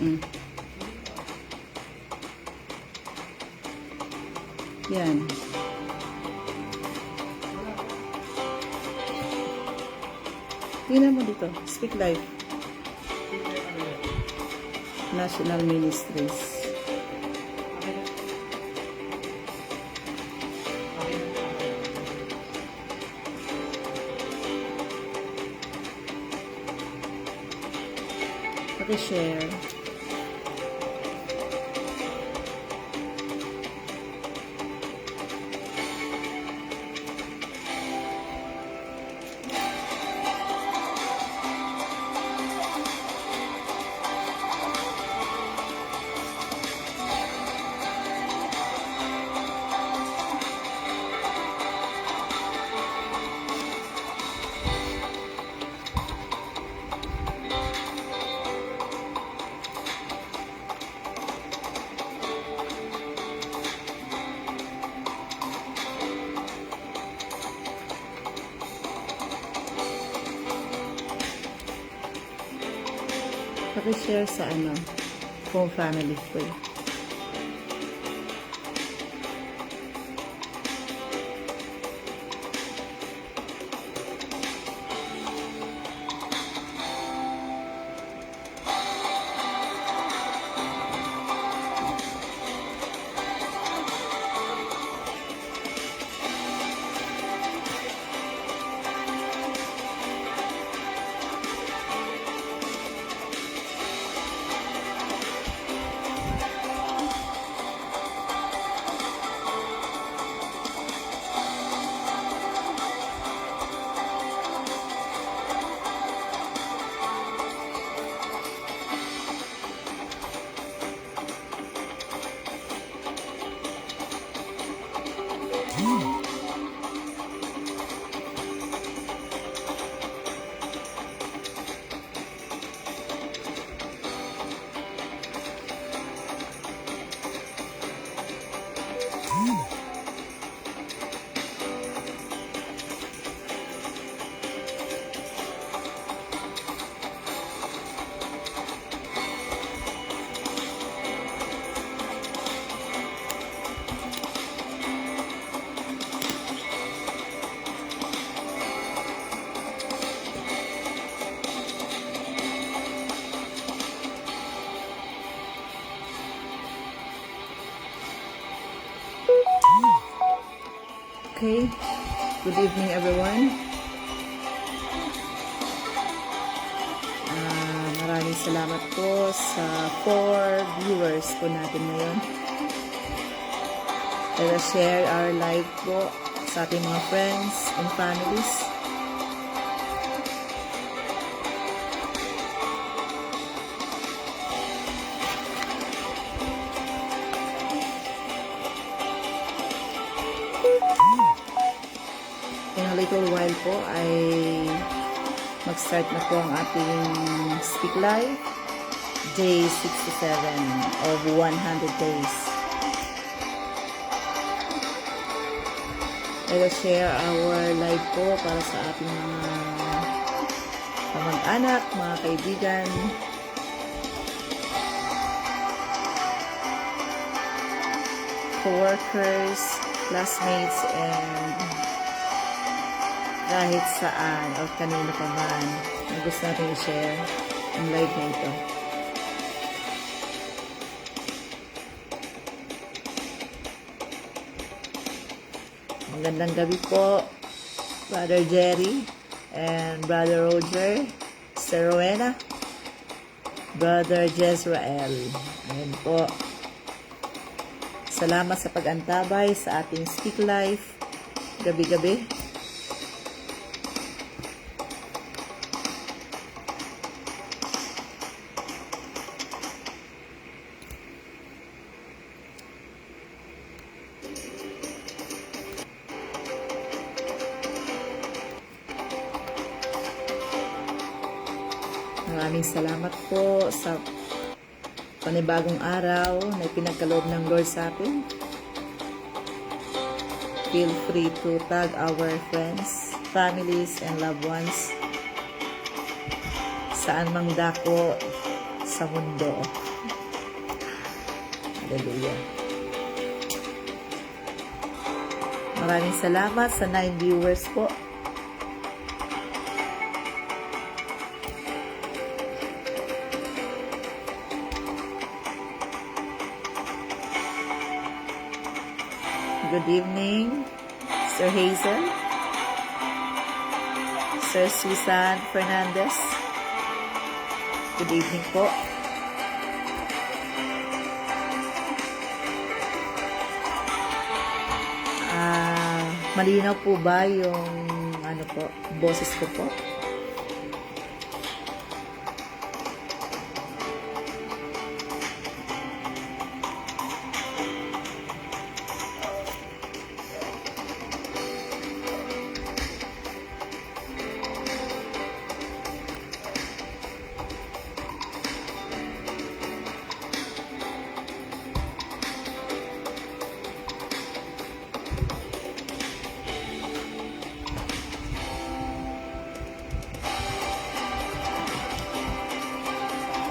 Yan. Tingnan mo dito. Speak Life. National Ministries. Paki-share. Paki-share sa kung family ko. Okay, good evening everyone. Maraming salamat po sa 4 viewers po natin ngayon. Let us share our live po sa ating mga friends and families. In a little while po ay mag-start na po ang ating Speak Live Day 67 of 100 days. Let us share our live po para sa ating mga kamag-anak, mga kaibigan, co-workers, classmates, and kahit saan o kanino pa man na gusto natin i-share ang live na ito. Magandang gabi po, Brother Jerry and Brother Roger, Sister Rowena, Brother Jezrael. Ayan po. Salamat sa pag-antabay sa ating Speak Life gabi-gabi. Maraming salamat po sa panibagong araw na ipinagkaloob ng Lord sa atin. Feel free to tag our friends, families, and loved ones saan mang dako sa mundo. Hallelujah. Maraming salamat sa 9 viewers po. Good evening, Sir Hazel, Sir Susan Fernandez. Good evening po. Malinaw po ba yung ano po, boses ko po?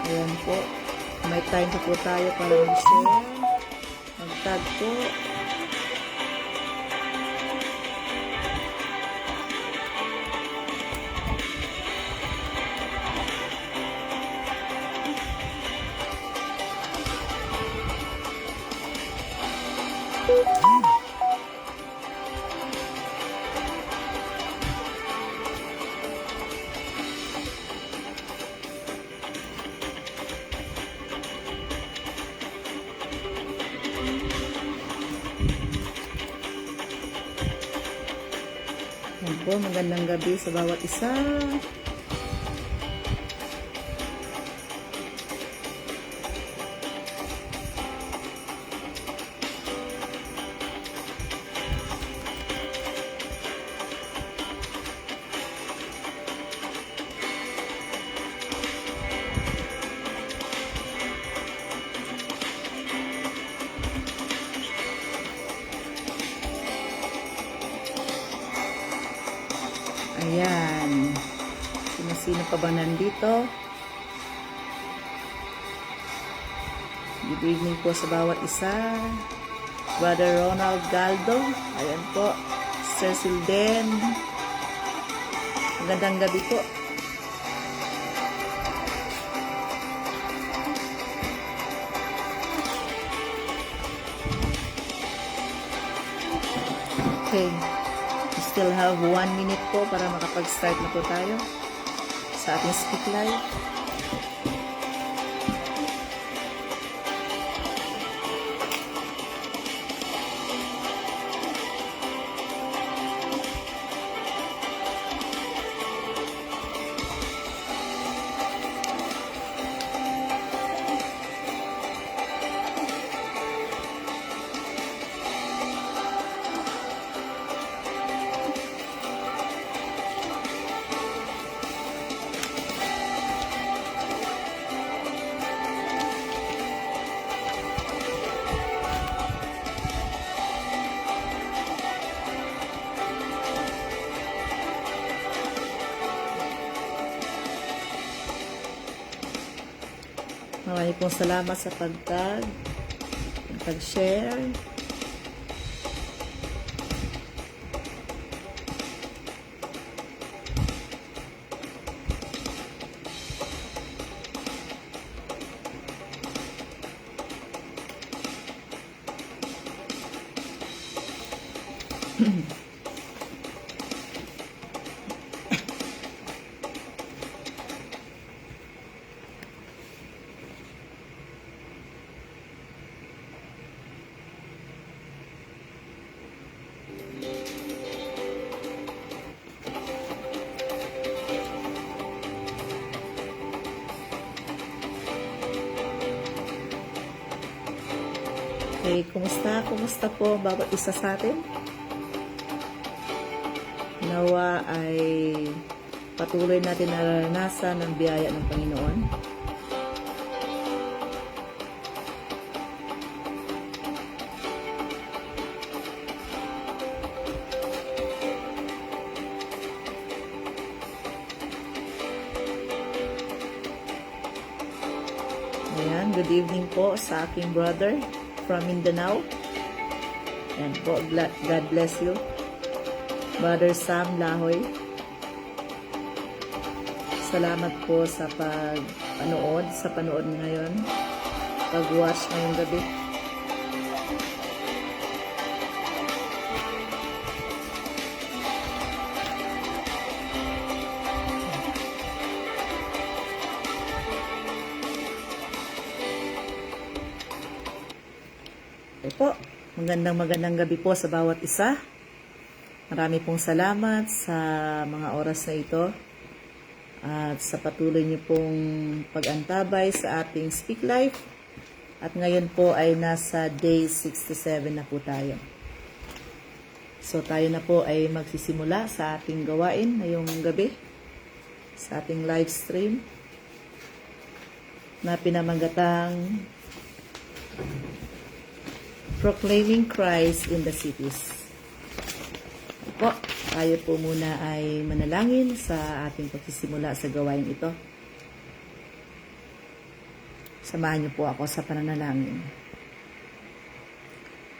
Ayan po. May time po tayo para mag-share. Mag-tag po. Ayan po, magandang gabi sa bawat isa. Ayan. Sino pa ba nandito? Good evening po sa bawat isa. Brother Ronald Galdo. Ayan po. Sir Silden. Magandang gabi po. Okay. We still have 1 minute po para makapag-start na po tayo sa ating Speak Live. Maraming pong salamat sa pag-share. Okay, kumusta? Kumusta po bawat isa sa atin? Nawa ay patuloy natin naranasan ang biyaya ng Panginoon. Ayan, good evening po sa aking brother. from Mindanao. And po, God bless you. Brother Sam Lahoy. Salamat po sa panood ngayon. Pag-watch ngayong gabi. Po, magandang gabi po sa bawat isa. Marami pong salamat sa mga oras na ito at sa patuloy niyo pong pag-antabay sa ating Speak Life. At ngayon po ay nasa day 67 na po tayo. So tayo na po ay magsisimula sa ating gawain ngayong gabi, sa ating live stream na pinamagatang Proclaiming Christ in the Cities. Po, tayo po muna ay manalangin sa ating pagsisimula sa gawain ito. Samahan niyo po ako sa pananalangin.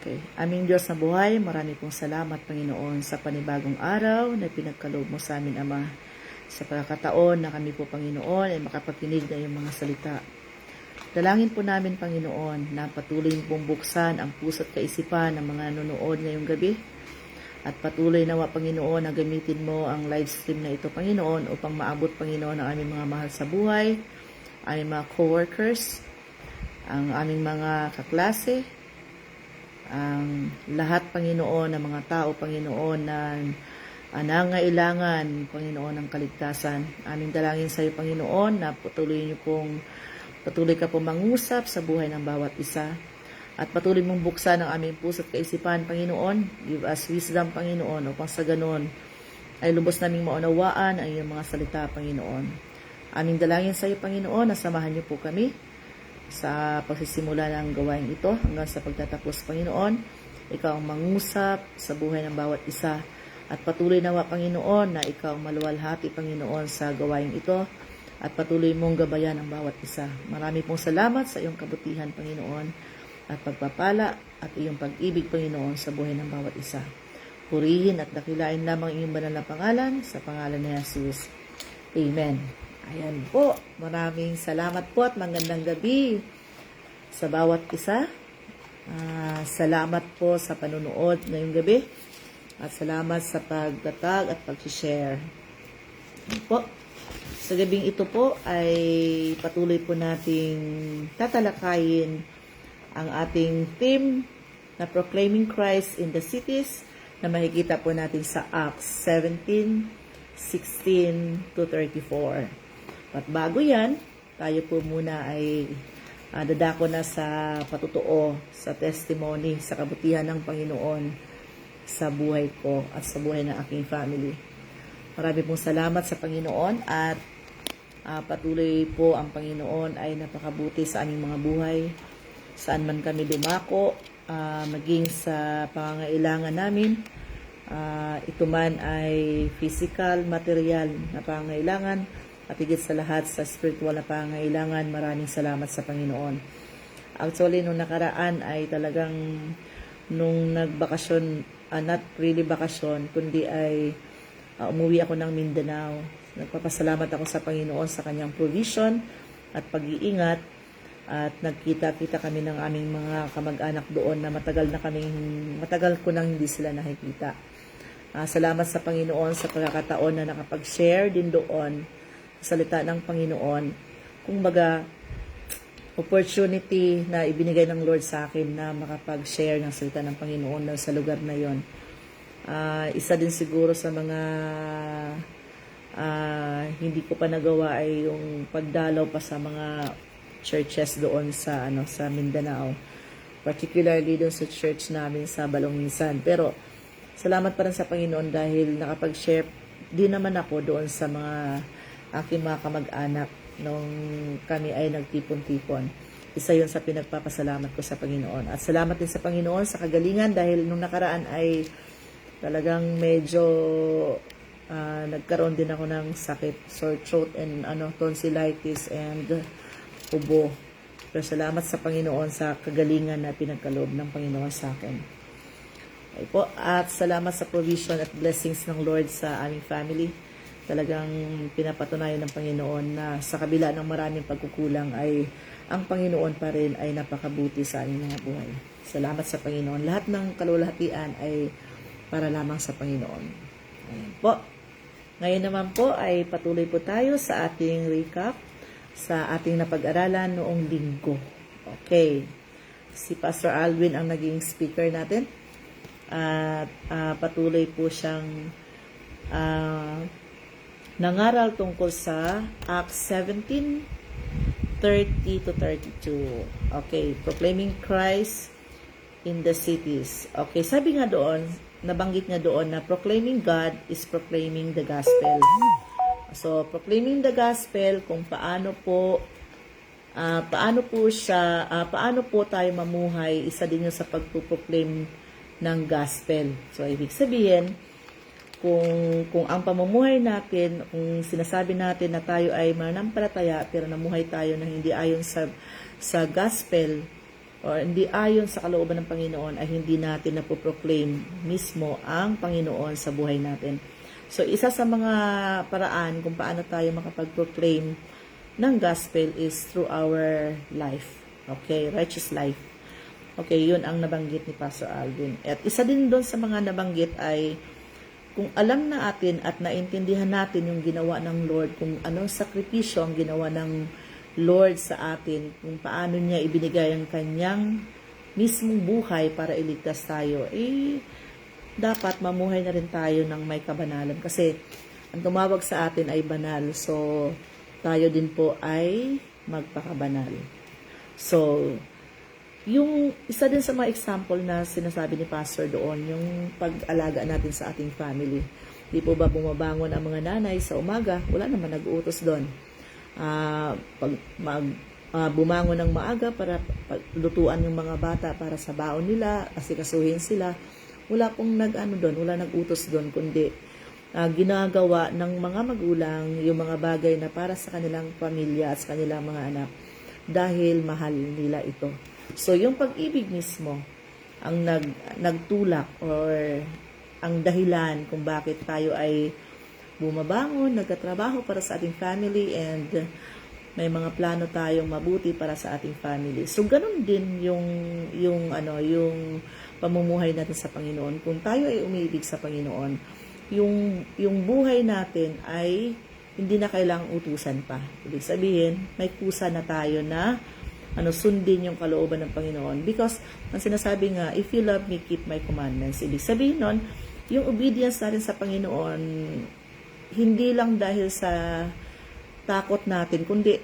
Okay. Aming Diyos na buhay, marami pong salamat, Panginoon, sa panibagong araw na pinagkaloob mo sa amin, Ama. Sa pagkakataon na kami po, Panginoon, ay makapagkinig na yung mga salita. Dalangin po namin, Panginoon, na patuloy pong buksan ang puso at kaisipan ng mga nanonood ngayong gabi. At patuloy nawa, Panginoon, na gamitin mo ang live stream na ito, Panginoon, upang maabot, Panginoon, ang aming mga mahal sa buhay, aming mga co-workers, ang aming mga kaklase, ang lahat, Panginoon, ng mga tao, Panginoon, na nangailangan, Panginoon, ng kaligtasan. Aming dalangin sa iyo, Panginoon, na patuloy ka po mangusap sa buhay ng bawat isa. At patuloy mong buksan ang aming puso at kaisipan, Panginoon. Give us wisdom, Panginoon, upang sa ganon ay lubos naming maunawaan ang iyong mga salita, Panginoon. Aming dalangin sa iyo, Panginoon, na samahan niyo po kami sa pagsisimula ng gawain ito hanggang sa pagtatapos, Panginoon. Ikaw ang mangusap sa buhay ng bawat isa. At patuloy nawa, Panginoon, na ikaw ang maluwalhati, Panginoon, sa gawain ito. At patuloy mong gabayan ang bawat isa. Marami pong salamat sa iyong kabutihan, Panginoon, at pagpapala at iyong pag-ibig, Panginoon, sa buhay ng bawat isa. Purihin at dakilain lamang iyong banal na pangalan sa pangalan ni Jesus. Amen. Ayan po. Maraming salamat po at magandang gabi sa bawat isa. Salamat po sa panunood ngayong gabi. At salamat sa pagtatag at pag-share. Ayan po. Sa gabing ito po ay patuloy po nating tatalakayin ang ating theme na Proclaiming Christ in the Cities na makikita po natin sa Acts 17:16 to 34. At bago yan, tayo po muna ay dadako na sa patutuo, sa testimony, sa kabutihan ng Panginoon sa buhay ko at sa buhay ng aking family. Marami pong salamat sa Panginoon at patuloy po ang Panginoon ay napakabuti sa aming mga buhay. Saan man kami dumako, maging sa pangangailangan namin, ito man ay physical, material na pangangailangan, at higit sa lahat sa spiritual na pangangailangan. Maraming salamat sa Panginoon. Actually, nung nakaraan ay talagang nung nagbakasyon, not really bakasyon, kundi ay umuwi ako ng Mindanao. Nagpapasalamat ako sa Panginoon sa kanyang provision at pag-iingat, at nagkita-kita kami ng aming mga kamag-anak doon na matagal ko nang hindi sila nakikita. Salamat sa Panginoon sa pagkakataon na nakapag-share din doon sa salita ng Panginoon. Kumbaga, opportunity na ibinigay ng Lord sa akin na makapag-share ng salita ng Panginoon sa lugar na yon. Isa din siguro sa mga hindi ko pa nagawa ay yung pagdalaw pa sa mga churches doon sa Mindanao, particularly doon sa church namin sa Balongisan. Pero salamat pa rin sa Panginoon dahil nakapag-share din naman ako doon sa mga aking mga kamag-anak nung kami ay nagtipon-tipon. Isa yun sa pinagpapasalamat ko sa Panginoon. At salamat din sa Panginoon sa kagalingan dahil nung nakaraan ay talagang medyo nagkaroon din ako ng sakit, sore throat and tonsillitis and ubo. Pero salamat sa Panginoon sa kagalingan na pinagkaloob ng Panginoon sa akin. Okay po. At salamat sa provision at blessings ng Lord sa aming family. Talagang pinapatunayan ng Panginoon na sa kabila ng maraming pagkukulang ay ang Panginoon pa rin ay napakabuti sa aming mga buhay. Salamat sa Panginoon. Lahat ng kalulahatian ay para lamang sa Panginoon. Ayan po. Ngayon naman po ay patuloy po tayo sa ating recap sa ating napag-aralan noong linggo. Okay. Si Pastor Alvin ang naging speaker natin. At patuloy po siyang nangaral tungkol sa Acts 17:30 to 32. Okay. Proclaiming Christ in the cities. Okay. Sabi nga doon, nabanggit niya doon na proclaiming God is proclaiming the gospel. So, proclaiming the gospel, kung paano po tayo mamuhay, isa din yun sa pagpuproclaim ng gospel. So, ibig sabihin, kung ang pamumuhay natin, kung sinasabi natin na tayo ay mananampalataya, pero namuhay tayo na hindi ayon sa gospel, o hindi ayon sa kalooban ng Panginoon, ay hindi natin napoproclaim mismo ang Panginoon sa buhay natin. So, isa sa mga paraan kung paano tayo makapag-proclaim ng gospel is through our life. Okay, righteous life. Okay, yun ang nabanggit ni Pastor Alvin. At isa din doon sa mga nabanggit ay kung alam na atin at naintindihan natin yung ginawa ng Lord, kung anong sakripisyo ang ginawa ng Lord sa atin, kung paano niya ibinigay ang kanyang mismong buhay para iligtas tayo, dapat mamuhay na rin tayo ng may kabanalan. Kasi ang tumawag sa atin ay banal. So, tayo din po ay magpakabanal. So, yung isa din sa mga example na sinasabi ni Pastor doon, yung pag-alaga natin sa ating family. Di po ba bumabangon ang mga nanay sa umaga? Wala naman nag-uutos doon. Bumangon ng maaga para lutuan yung mga bata para sa baon nila, asikasuhin sila. Wala pong wala nag-utos doon, kundi ginagawa ng mga magulang yung mga bagay na para sa kanilang pamilya at sa kanilang mga anak dahil mahal nila ito. So, yung pag-ibig mismo ang nagtulak or ang dahilan kung bakit tayo ay bumabangon, nagtatrabaho para sa ating family, and may mga plano tayong mabuti para sa ating family. So, ganun din yung pamumuhay natin sa Panginoon. Kung tayo ay umiibig sa Panginoon, yung buhay natin ay hindi na kailangang utusan pa. Ibig sabihin, may kusa na tayo na sundin yung kalooban ng Panginoon. Because, ang sinasabi nga, if you love me, keep my commandments. Ibig sabihin nun, yung obedience natin sa Panginoon, hindi lang dahil sa takot natin, kundi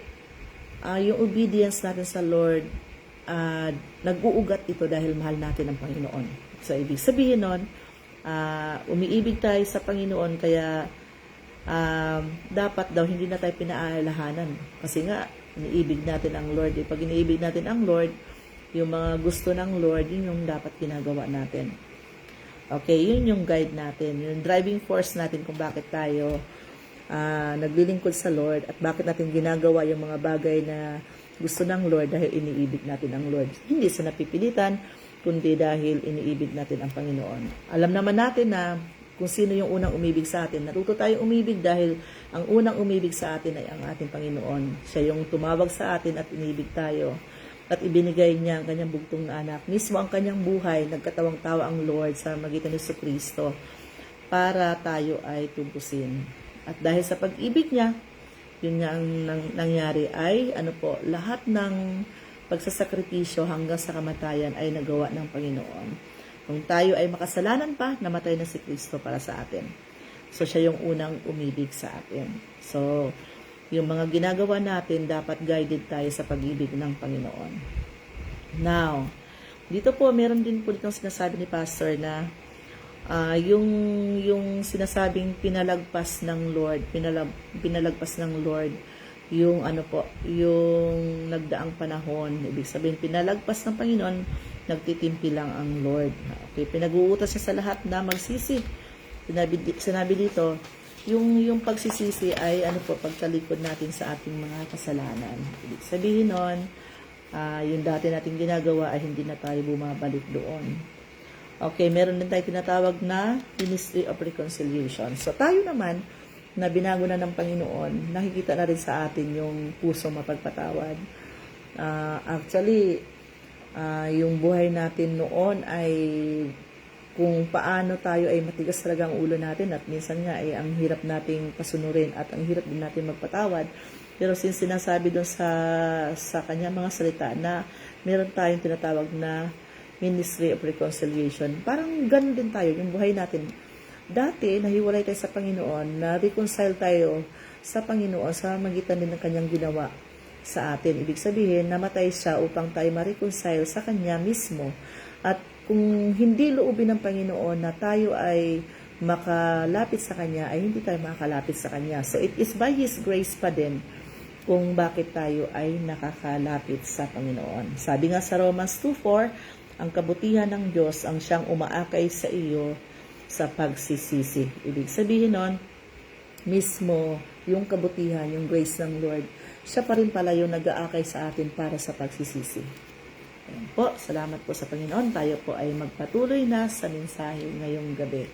yung obedience natin sa Lord, nag-uugat ito dahil mahal natin ang Panginoon. So, ibig sabihin nun, umiibig tayo sa Panginoon, kaya dapat daw hindi na tayo pinaalalahanan. Kasi nga, iniibig natin ang Lord. Pag iniibig natin ang Lord, yung mga gusto ng Lord, yun yung dapat ginagawa natin. Okay, yun yung guide natin, yung driving force natin kung bakit tayo naglilingkod sa Lord at bakit natin ginagawa yung mga bagay na gusto ng Lord dahil iniibig natin ang Lord. Hindi sa napipilitan, kundi dahil iniibig natin ang Panginoon. Alam naman natin na kung sino yung unang umibig sa atin. Natuto tayong umibig dahil ang unang umibig sa atin ay ang ating Panginoon. Siya yung tumawag sa atin at inibig tayo. At ibinigay niya ang kanyang bugtong na anak. Mismo ang kanyang buhay, nagkatawang-tawa ang Lord sa magitan ni Jesucristo para tayo ay tubusin. At dahil sa pag-ibig niya, yun nga ang nangyari ay, lahat ng pagsasakripisyo hanggang sa kamatayan ay nagawa ng Panginoon. Kung tayo ay makasalanan pa, namatay na si Kristo para sa atin. So, siya yung unang umibig sa atin. So, yung mga ginagawa natin, dapat guided tayo sa pag-ibig ng Panginoon. Now, dito po, meron din po ditong sinasabi ni Pastor na yung sinasabing pinalagpas ng Lord, pinalagpas ng Lord, yung yung nagdaang panahon. Ibig sabihin, pinalagpas ng Panginoon, nagtitimpi lang ang Lord. Okay, pinag-uutos niya sa lahat na magsisi. Sinabi dito, yung pagsisisi ay pagtalikod natin sa ating mga kasalanan. Ibig sabihin nun, yung dati nating ginagawa ay hindi na tayo bumabalik doon. Okay, meron din tayo tinatawag na Ministry of Reconciliation. So tayo naman, na binago na ng Panginoon, nakikita na rin sa atin yung pusong mapagpatawad. Actually, yung buhay natin noon ay kung paano tayo ay matigas talaga ang ulo natin at minsan nga ay ang hirap nating pasunurin at ang hirap din natin magpatawad. Pero since sinasabi doon sa kanya mga salita na meron tayong tinatawag na Ministry of Reconciliation, parang ganun din tayo, yung buhay natin. Dati, nahiwalay tayo sa Panginoon, na-reconcile tayo sa Panginoon sa magitan din ng kanyang ginawa sa atin. Ibig sabihin, namatay siya upang tayo ma-reconcile sa kanya mismo. At kung hindi loobin ng Panginoon na tayo ay makalapit sa kanya, ay hindi tayo makakalapit sa kanya. So, it is by His grace pa din kung bakit tayo ay nakakalapit sa Panginoon. Sabi nga sa Romans 2:4, ang kabutihan ng Diyos ang siyang umaakay sa iyo sa pagsisisi. Ibig sabihin nun, mismo yung kabutihan, yung grace ng Lord, siya pa rin pala yung nag-aakay sa atin para sa pagsisisi. Ayan po, salamat po sa Panginoon. Tayo po ay magpatuloy na sa mensahe ngayong gabi.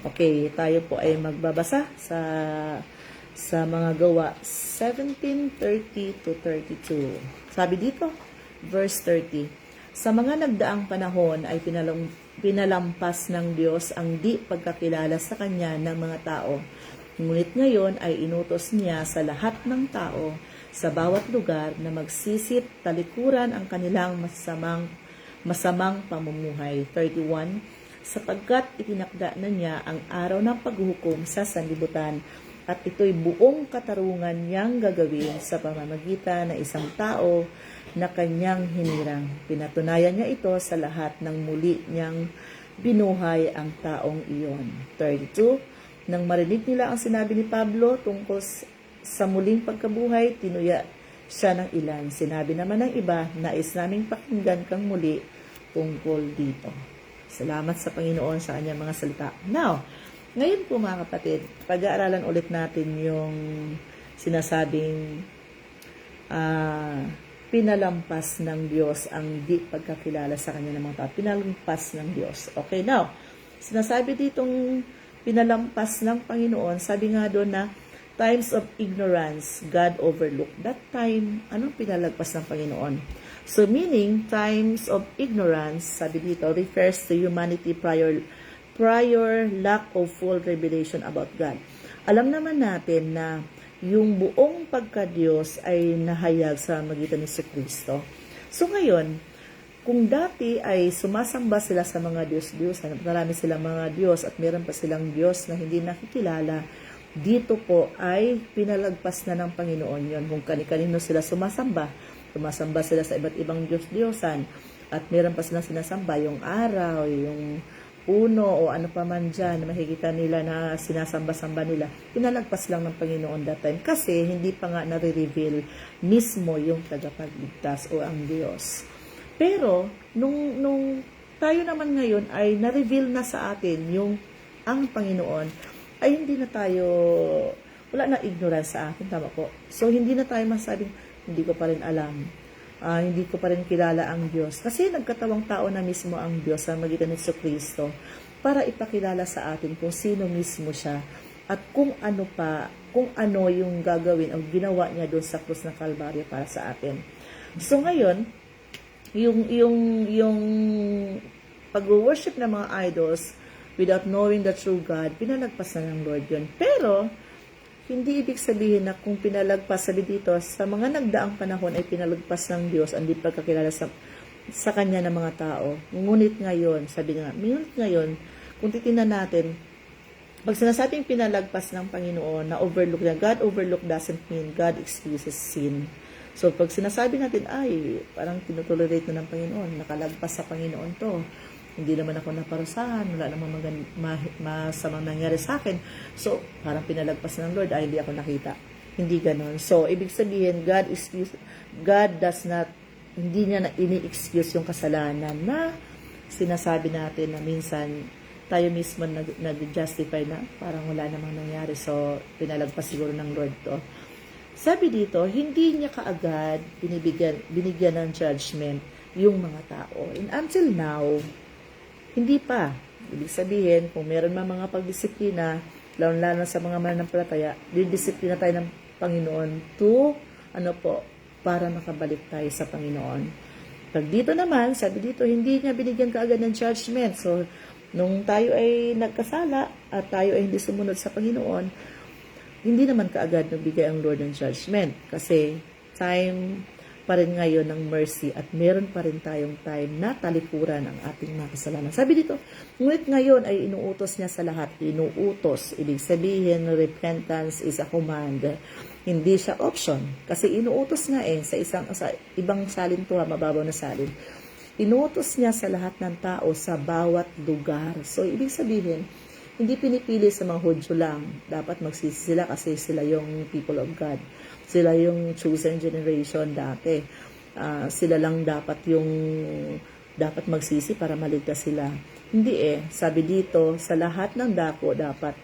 Okay, tayo po ay magbabasa sa mga gawa 17:30 to 32. Sabi dito, verse 30, sa mga nagdaang panahon ay pinalampas ng Diyos ang di pagkakilala sa Kanya ng mga tao. Ngunit ngayon ay inutos niya sa lahat ng tao sa bawat lugar na magsisit talikuran ang kanilang masamang pamumuhay. 31, sapagkat itinakda na niya ang araw ng paghuhukom sa sanlibutan at ito'y buong katarungan niyang gagawin sa pamamagitan ng isang tao na kanyang hinirang. Pinatunayan niya ito sa lahat ng muli niyang binuhay ang taong iyon. 32, nang marinig nila ang sinabi ni Pablo tungkol sa muling pagkabuhay, tinuya siya ng ilan. Sinabi naman ng iba, nais naming pakinggan kang muli tungkol dito. Salamat sa Panginoon sa kanyang mga salita. Now, ngayon po mga kapatid, pag-aaralan ulit natin yung sinasabing pinalampas ng Diyos ang di pagkakilala sa kanya ng mga tao. Pinalampas ng Diyos. Okay, now, sinasabi ditong pinalampas ng Panginoon, sabi nga doon na times of ignorance, God overlooked. That time, anong pinalagpas ng Panginoon? So, meaning, times of ignorance, sabi dito, refers to humanity prior lack of full revelation about God. Alam naman natin na yung buong pagka-Diyos ay nahayag sa magitan ni Kristo. So ngayon, kung dati ay sumasamba sila sa mga Diyos-Diyosan, marami silang mga Diyos at meron pa silang Diyos na hindi nakikilala, dito po ay pinalagpas na ng Panginoon yon. Kung kani-kanino sila sumasamba sila sa iba't ibang Diyos-Diyosan at meron pa silang sinasamba, yung araw, yung puno o ano pa man dyan na makikita nila na sinasamba-samba nila, pinalagpas lang ng Panginoon that time kasi hindi pa nga nare-reveal mismo yung tagapagligtas o ang Diyos. Pero, nung tayo naman ngayon ay na-reveal na sa atin yung ang Panginoon, ay hindi na tayo, wala na ignorance sa atin, tama po. So, hindi na tayo masabing, hindi ko pa rin alam. Hindi ko pa rin kilala ang Diyos. Kasi nagkatawang tao na mismo ang Diyos sa magitan ni Kristo para ipakilala sa atin kung sino mismo siya at kung ano yung gagawin o ginawa niya doon sa krus ng Kalbaryo para sa atin. So ngayon, yung pag-worship ng mga idols without knowing the true God, pinalagpas na ng Lord yun. Pero, hindi ibig sabihin na kung pinalagpas, sabi dito, sa mga nagdaang panahon ay pinalagpas ng Diyos ang di pagkakilala sa Kanya ng mga tao. Ngunit ngayon, kung titingnan natin, pag sinasabing pinalagpas ng Panginoon na overlook na, God overlook doesn't mean God excuses sin. So, pag sinasabi natin, ay, parang tinutolerate na ng Panginoon, nakalagpas sa Panginoon to, hindi naman ako naparusahan, wala namang masamang nangyari sa akin. So, parang pinalagpas ng Lord, ay hindi ako nakita. Hindi ganon. So, ibig sabihin, God does not, hindi niya na ini-excuse yung kasalanan na sinasabi natin na minsan tayo mismo nag-justify na parang wala namang nangyari. So, pinalagpas siguro ng Lord to. Sabi dito, hindi niya kaagad binigyan ng judgment yung mga tao. And until now, hindi pa. Ibig sabihin, kung meron mga pagdisiplina, lalo sa mga mananampalataya, didisiplina tayo ng Panginoon to, para makabalik tayo sa Panginoon. Pag dito naman, sabi dito, hindi niya binigyan kaagad ng judgment. So, nung tayo ay nagkasala at tayo ay hindi sumunod sa Panginoon, hindi naman kaagad nagbigay ang Lord ng judgment. Kasi time pa rin ngayon ng mercy at meron pa rin tayong time na talikuran ang ating mga kasalanan. Sabi dito, ngunit ngayon ay inuutos niya sa lahat. Inuutos. Ibig sabihin, repentance is a command. Hindi siya option. Kasi inuutos nga sa ibang salin to, mababaw na salin. Inuutos niya sa lahat ng tao sa bawat lugar. So, ibig sabihin, hindi pinipili sa mga Hudyo lang. Dapat magsisi sila kasi sila yung people of God. Sila yung chosen generation dati. Sila lang dapat magsisi para maligtas sila. Hindi Sabi dito, sa lahat ng dako dapat,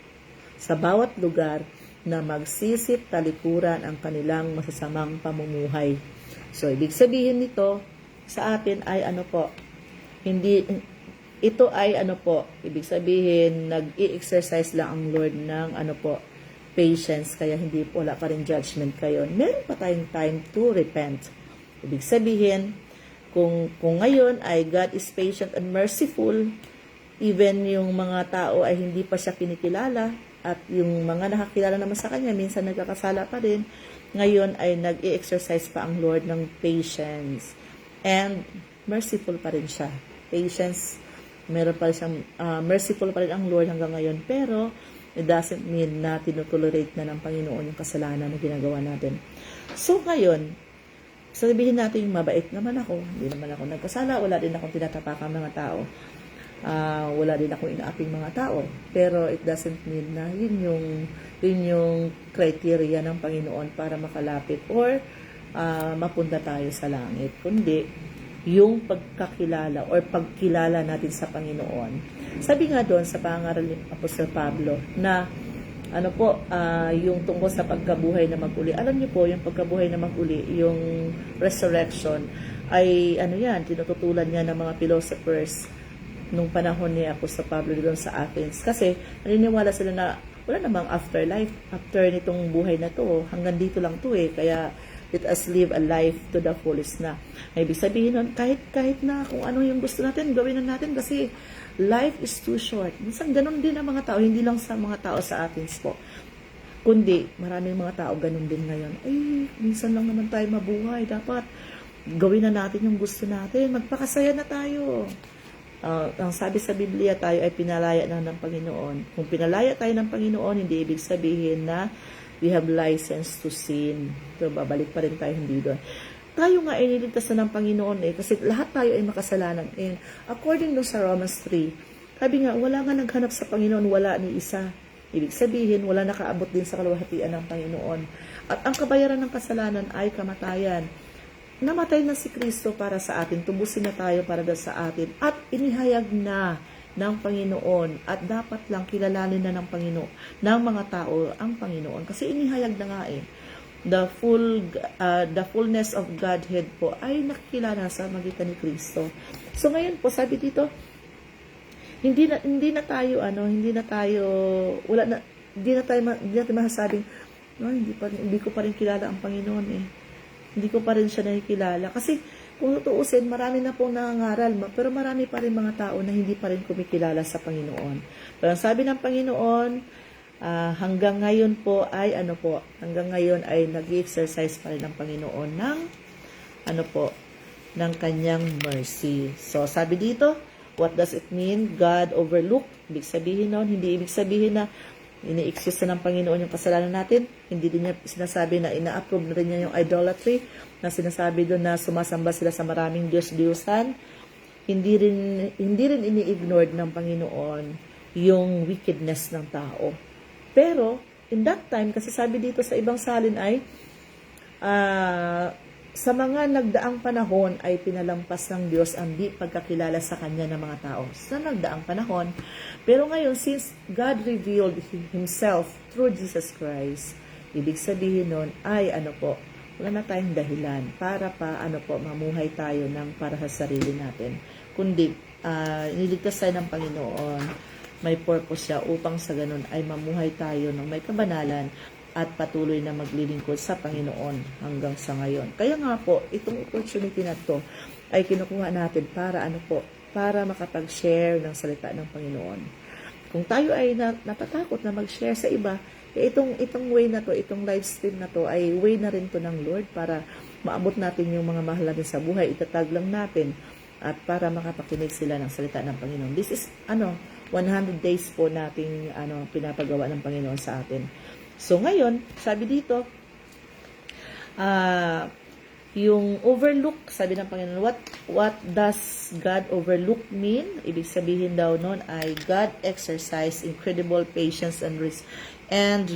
sa bawat lugar na magsisit talikuran ang kanilang masasamang pamumuhay. So, ibig sabihin nito sa atin ay ito ay ibig sabihin, nag-i-exercise lang ang Lord ng patience, kaya wala pa rin judgment kayo. Meron pa tayong time to repent. Ibig sabihin, kung ngayon ay God is patient and merciful, even yung mga tao ay hindi pa siya kinikilala, at yung mga nakakilala naman sa Kanya, minsan nagkakasala pa rin, ngayon ay nag-i-exercise pa ang Lord ng patience. And merciful pa rin siya. Patience, meron pa siyang merciful pa rin ang Lord hanggang ngayon, pero it doesn't mean na tinutolerate na ng Panginoon yung kasalanan na ginagawa natin. So ngayon, sabihin natin mabait naman ako, hindi naman ako nagkasala, wala din akong tinatapakang mga tao, wala din akong inaaping mga tao, pero it doesn't mean na yun yung criteria ng Panginoon para makalapit or mapunta tayo sa langit, kundi yung pagkakilala or pagkilala natin sa Panginoon. Sabi nga doon sa pangaral ni Apostol Pablo na yung tungkol sa pagkabuhay na mag-uli. Alam niyo po, yung pagkabuhay na mag-uli, yung resurrection, ay tinututulan niya ng mga philosophers nung panahon ni Apostol Pablo doon sa Athens. Kasi naniniwala sila na wala namang afterlife. After nitong buhay na to, hanggang dito lang to kaya let us live a life to the fullest na. Ibig sabihin nun, kahit na kung ano yung gusto natin, gawin na natin kasi life is too short. Minsan ganun din ang mga tao, hindi lang sa mga tao sa Athens po. Kundi, maraming mga tao ganun din ngayon. Minsan lang naman tayo mabuhay. Dapat gawin na natin yung gusto natin. Magpakasaya na tayo. Ang sabi sa Biblia, tayo ay pinalaya na ng Panginoon. Kung pinalaya tayo ng Panginoon, hindi ibig sabihin na we have license to sin. So, babalik pa rin tayo hindi doon. Tayo nga ay niligtas na ng Panginoon kasi lahat tayo ay makasalanan. And according to sa Romans 3, sabi nga, wala nga naghanap sa Panginoon, wala ni isa. Ibig sabihin, wala nakaabot din sa kaluwalhatian ng Panginoon. At ang kabayaran ng kasalanan ay kamatayan. Namatay na si Kristo para sa atin, tubusin na tayo para sa atin, at inihayag na ng Panginoon, at dapat lang kilalanin na ng Panginoon, ng mga tao ang Panginoon. Kasi inihayag na nga the fullness of Godhead po ay nakikilala sa magitan ni Kristo. So ngayon po, sabi dito, hindi na tayo masasabing, hindi ko pa rin kilala ang Panginoon Hindi ko pa rin siya nakikilala. Kasi kung tutuusin, marami na pong nangangaral, pero marami pa rin mga tao na hindi pa rin kumikilala sa Panginoon. Pero ang sabi ng Panginoon, hanggang ngayon ay nag-exercise pa rin ng Panginoon ng kanyang mercy. So, sabi dito, what does it mean? God overlook. Ibig sabihin nun, hindi ibig sabihin na ini-excuse na ng Panginoon yung kasalanan natin. Hindi din niya sinasabi na ina-approve na rin niya yung idolatry, na sinasabi doon na sumasamba sila sa maraming Diyos-Diyusan. Hindi rin ini-ignored ng Panginoon yung wickedness ng tao. Pero, in that time, kasi sabi dito sa ibang salin ay, sa mga nagdaang panahon ay pinalampas ng Diyos ang di pagkakilala sa Kanya ng mga tao. Sa nagdaang panahon. Pero ngayon, since God revealed Himself through Jesus Christ, Ibig sabihin nun ay wala na tayong dahilan para mamuhay tayo ng para sa sarili natin. Kundi, niligtas tayo ng Panginoon, may purpose siya upang sa ganun ay mamuhay tayo ng may kabanalan at patuloy na maglilingkod sa Panginoon hanggang sa ngayon. Kaya nga po, itong opportunity na to ay kinukuha natin para para makapag-share ng salita ng Panginoon. Kung tayo ay natatakot na mag-share sa iba, itong way na to, itong live stream na to ay way na rin to ng Lord para maabot natin yung mga mahal natin sa buhay, itatag lang natin at para makapakinig sila ng salita ng Panginoon. This is 100 days po nating pinapagawa ng Panginoon sa atin. So ngayon, sabi dito, yung overlook, sabi ng Panginoon, what does God overlook mean? Ibig sabihin daw nun ay God exercised incredible patience and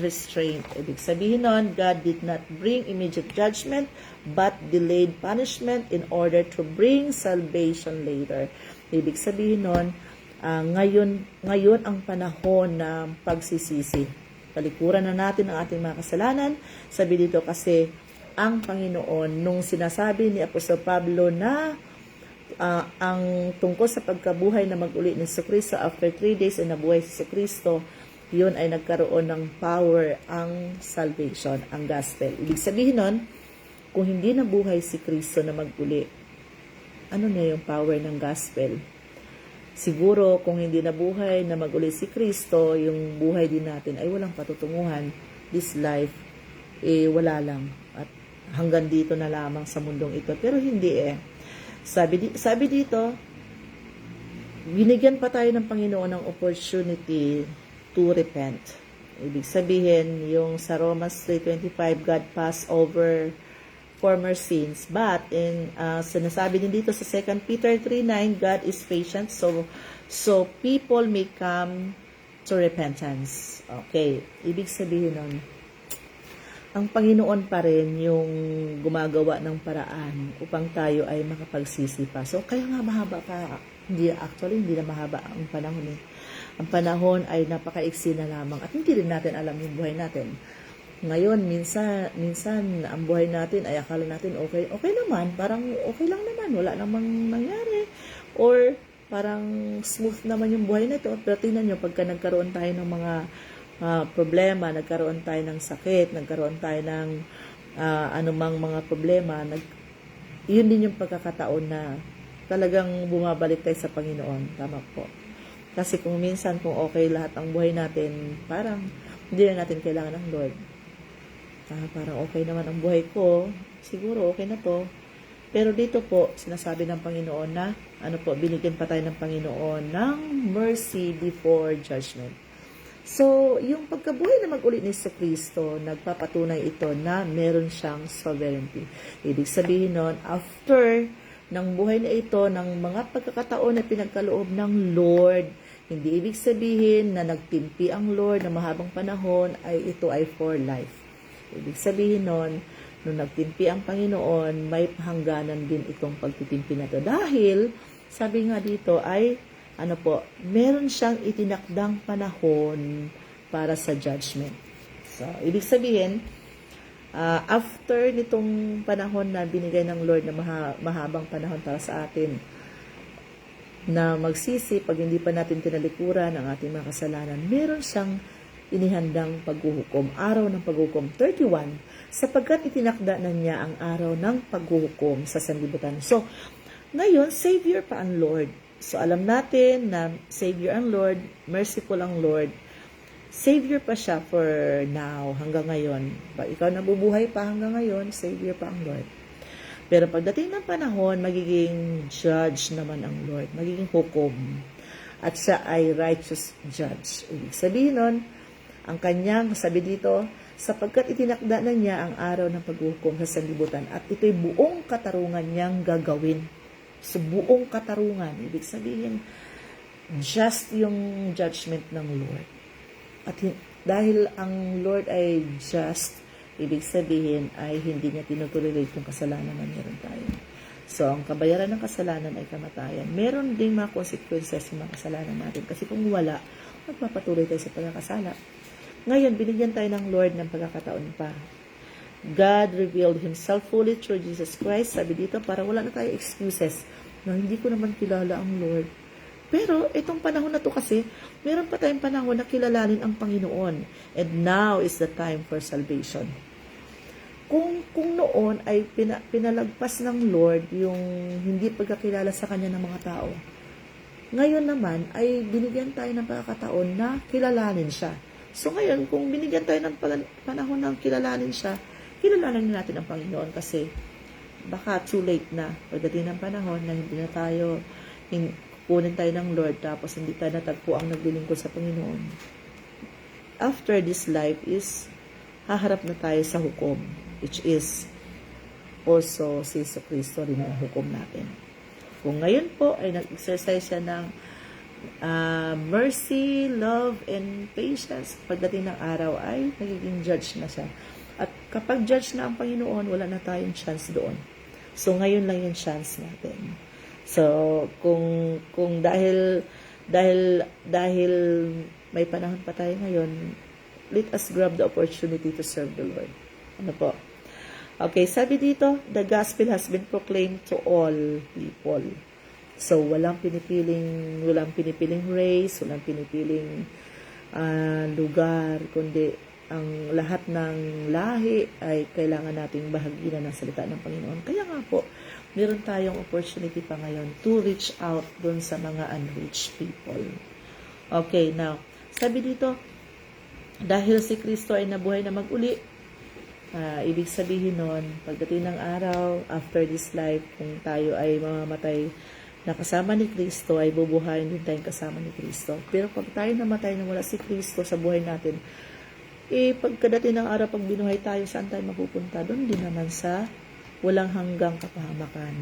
restraint. Ibig sabihin nun, God did not bring immediate judgment, but delayed punishment in order to bring salvation later. Ibig sabihin nun, ngayon ang panahon ng pagsisisi. Talikuran na natin ang ating mga kasalanan. Sabi dito kasi, ang Panginoon, nung sinasabi ni Apostol Pablo na ang tungkol sa pagkabuhay na mag-uli ni Jesucristo after 3 days ay nabuhay si Jesucristo, yun ay nagkaroon ng power ang salvation, ang gospel. Ibig sabihin nun, kung hindi nabuhay si Kristo na mag-uli, ano na yung power ng gospel? Siguro, kung hindi nabuhay na mag-uli si Kristo, yung buhay din natin ay walang patutunguhan. This life, wala lang. At hanggang dito na lamang sa mundong ito. Pero hindi Sabi dito, binigyan pa tayo ng Panginoon ng opportunity to repent. Ibig sabihin, yung sa Romans 3:25, God passed over former sins. But, sinasabi din dito sa 2 Peter 3:9, God is patient, so people may come to repentance. Okay, ibig sabihin nun, ang Panginoon pa rin yung gumagawa ng paraan upang tayo ay makapagsisi pa. So, kaya nga mahaba pa. Hindi na mahaba ang panahon Ang panahon ay napakaiksi na lamang at hindi rin natin alam yung buhay natin. Ngayon, minsan ang buhay natin ay akala natin okay naman, parang okay lang naman, wala namang nangyari. Or parang smooth naman yung buhay na ito. Pero tingnan nyo, pagka nagkaroon tayo ng mga problema, nagkaroon tayo ng sakit, nagkaroon tayo ng anumang mga problema, yun din yung pagkakataon na talagang bumabalik tayo sa Panginoon. Tama po. Kasi kung minsan, kung okay lahat ang buhay natin, parang hindi na natin kailangan ng Lord. Parang okay naman ang buhay ko, siguro okay na to. Pero dito po, sinasabi ng Panginoon na, binigyan pa tayo ng Panginoon ng mercy before judgment. So, yung pagkabuhay na mag-uli ni Jesucristo, nagpapatunay ito na meron siyang sovereignty. Ibig sabihin nun, after ng buhay na ito, ng mga pagkakataon na pinagkaloob ng Lord, hindi ibig sabihin na nagtimpi ang Lord na mahabang panahon, ito ay for life. Ibig sabihin nun, nung nagtimpi ang Panginoon, may hangganan din itong pagtitimpi na to. Dahil, sabi nga dito ay, meron siyang itinakdang panahon para sa judgment. So, ibig sabihin, after nitong panahon na binigay ng Lord na mahabang panahon para sa atin, na magsisi pag hindi pa natin tinalikuran ang ating mga kasalanan, meron siyang inihandang paghuhukom, araw ng paghuhukom 31, sapagkat itinakda na niya ang araw ng paghuhukom sa sanlibutan. So, ngayon, Savior pa ang Lord. So, alam natin na Savior ang Lord, merciful ang Lord, Savior pa siya for now, hanggang ngayon. Ikaw nabubuhay pa hanggang ngayon, Savior pa ang Lord. Pero pagdating ng panahon, magiging judge naman ang Lord, magiging hukom. At siya ay righteous judge. Ibig sabihin nun, ang kanyang, sabi dito, sapagkat itinakda na niya ang araw ng paghukom sa sanlibutan at ito'y buong katarungan niyang gagawin. So, buong katarungan. Ibig sabihin, just yung judgment ng Lord. At dahil ang Lord ay just, ibig sabihin ay hindi niya tinutolerate yung kasalanan na meron tayo. So, ang kabayaran ng kasalanan ay kamatayan. Meron ding mga consequences yung mga kasalanan natin. Kasi kung wala, magpapatuloy tayo sa pagkakasala. Ngayon, binigyan tayo ng Lord ng pagkakataon pa. God revealed Himself fully through Jesus Christ. Sabi dito, para wala na tayo excuses na hindi ko naman kilala ang Lord. Pero itong panahon na to kasi, meron pa tayong panahon na kilalanin ang Panginoon. And now is the time for salvation. Kung noon ay pinalagpas ng Lord yung hindi pagkakilala sa Kanya ng mga tao, ngayon naman ay binigyan tayo ng pagkakataon na kilalanin siya. So ngayon, kung binigyan tayo ng panahon ng kilalanin siya, kilalanin natin ang Panginoon kasi baka too late na pagdating ng panahon na hindi na tayo kunin tayo ng Lord tapos hindi tayo natagpo ang naglilingkod sa Panginoon. After this life is haharap na tayo sa hukom, which is also si Jesu Cristo rin ang hukom natin. Kung ngayon po ay nag-exercise siya ng mercy, love, and patience, pagdating ng araw ay nagiging judge na siya. At kapag judge na ang Panginoon, wala na tayong chance doon. So ngayon lang yung chance natin. So kung dahil may panahon pa tayo ngayon, let us grab the opportunity to serve the Lord. Ano po? Okay, sabi dito, the gospel has been proclaimed to all people. So walang pinipiling race, walang pinipiling lugar, kundi ang lahat ng lahi ay kailangan nating bahaginan ng salita ng Panginoon. Kaya nga po, meron tayong opportunity pa ngayon to reach out dun sa mga unreached people. Okay, now, sabi dito, dahil si Kristo ay nabuhay na mag-uli, ibig sabihin nun, pagdating ng araw, after this life, kung tayo ay mamamatay na kasama ni Kristo, ay bubuhayin din tayong kasama ni Kristo. Pero pag tayo namatay na wala si Kristo sa buhay natin, pagkadating ng araw, pag binuhay tayo, saan tayo mapupunta? Doon din naman sa walang hanggang kapahamakan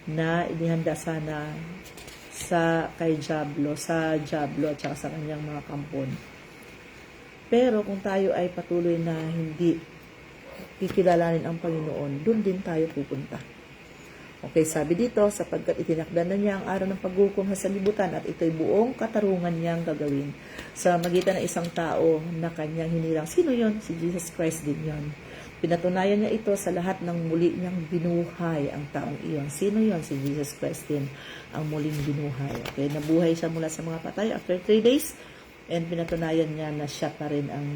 na inihanda sana sa Diablo at saka sa kanyang mga kampon. Pero kung tayo ay patuloy na hindi kikilalanin ang Panginoon, doon din tayo pupunta. Okay, sabi dito, sapagkat itinakda na niya ang araw ng paghukom sa sanlibutan at ito'y buong katarungan niyang gagawin sa magitan ng isang tao na kanyang hinirang. Sino yon? Si Jesus Christ din yon. Pinatunayan niya ito sa lahat ng muli niyang binuhay ang taong iyon. Sino yon? Si Jesus Christ din ang muling binuhay. Okay, nabuhay siya mula sa mga patay after 3 days and pinatunayan niya na siya pa rin ang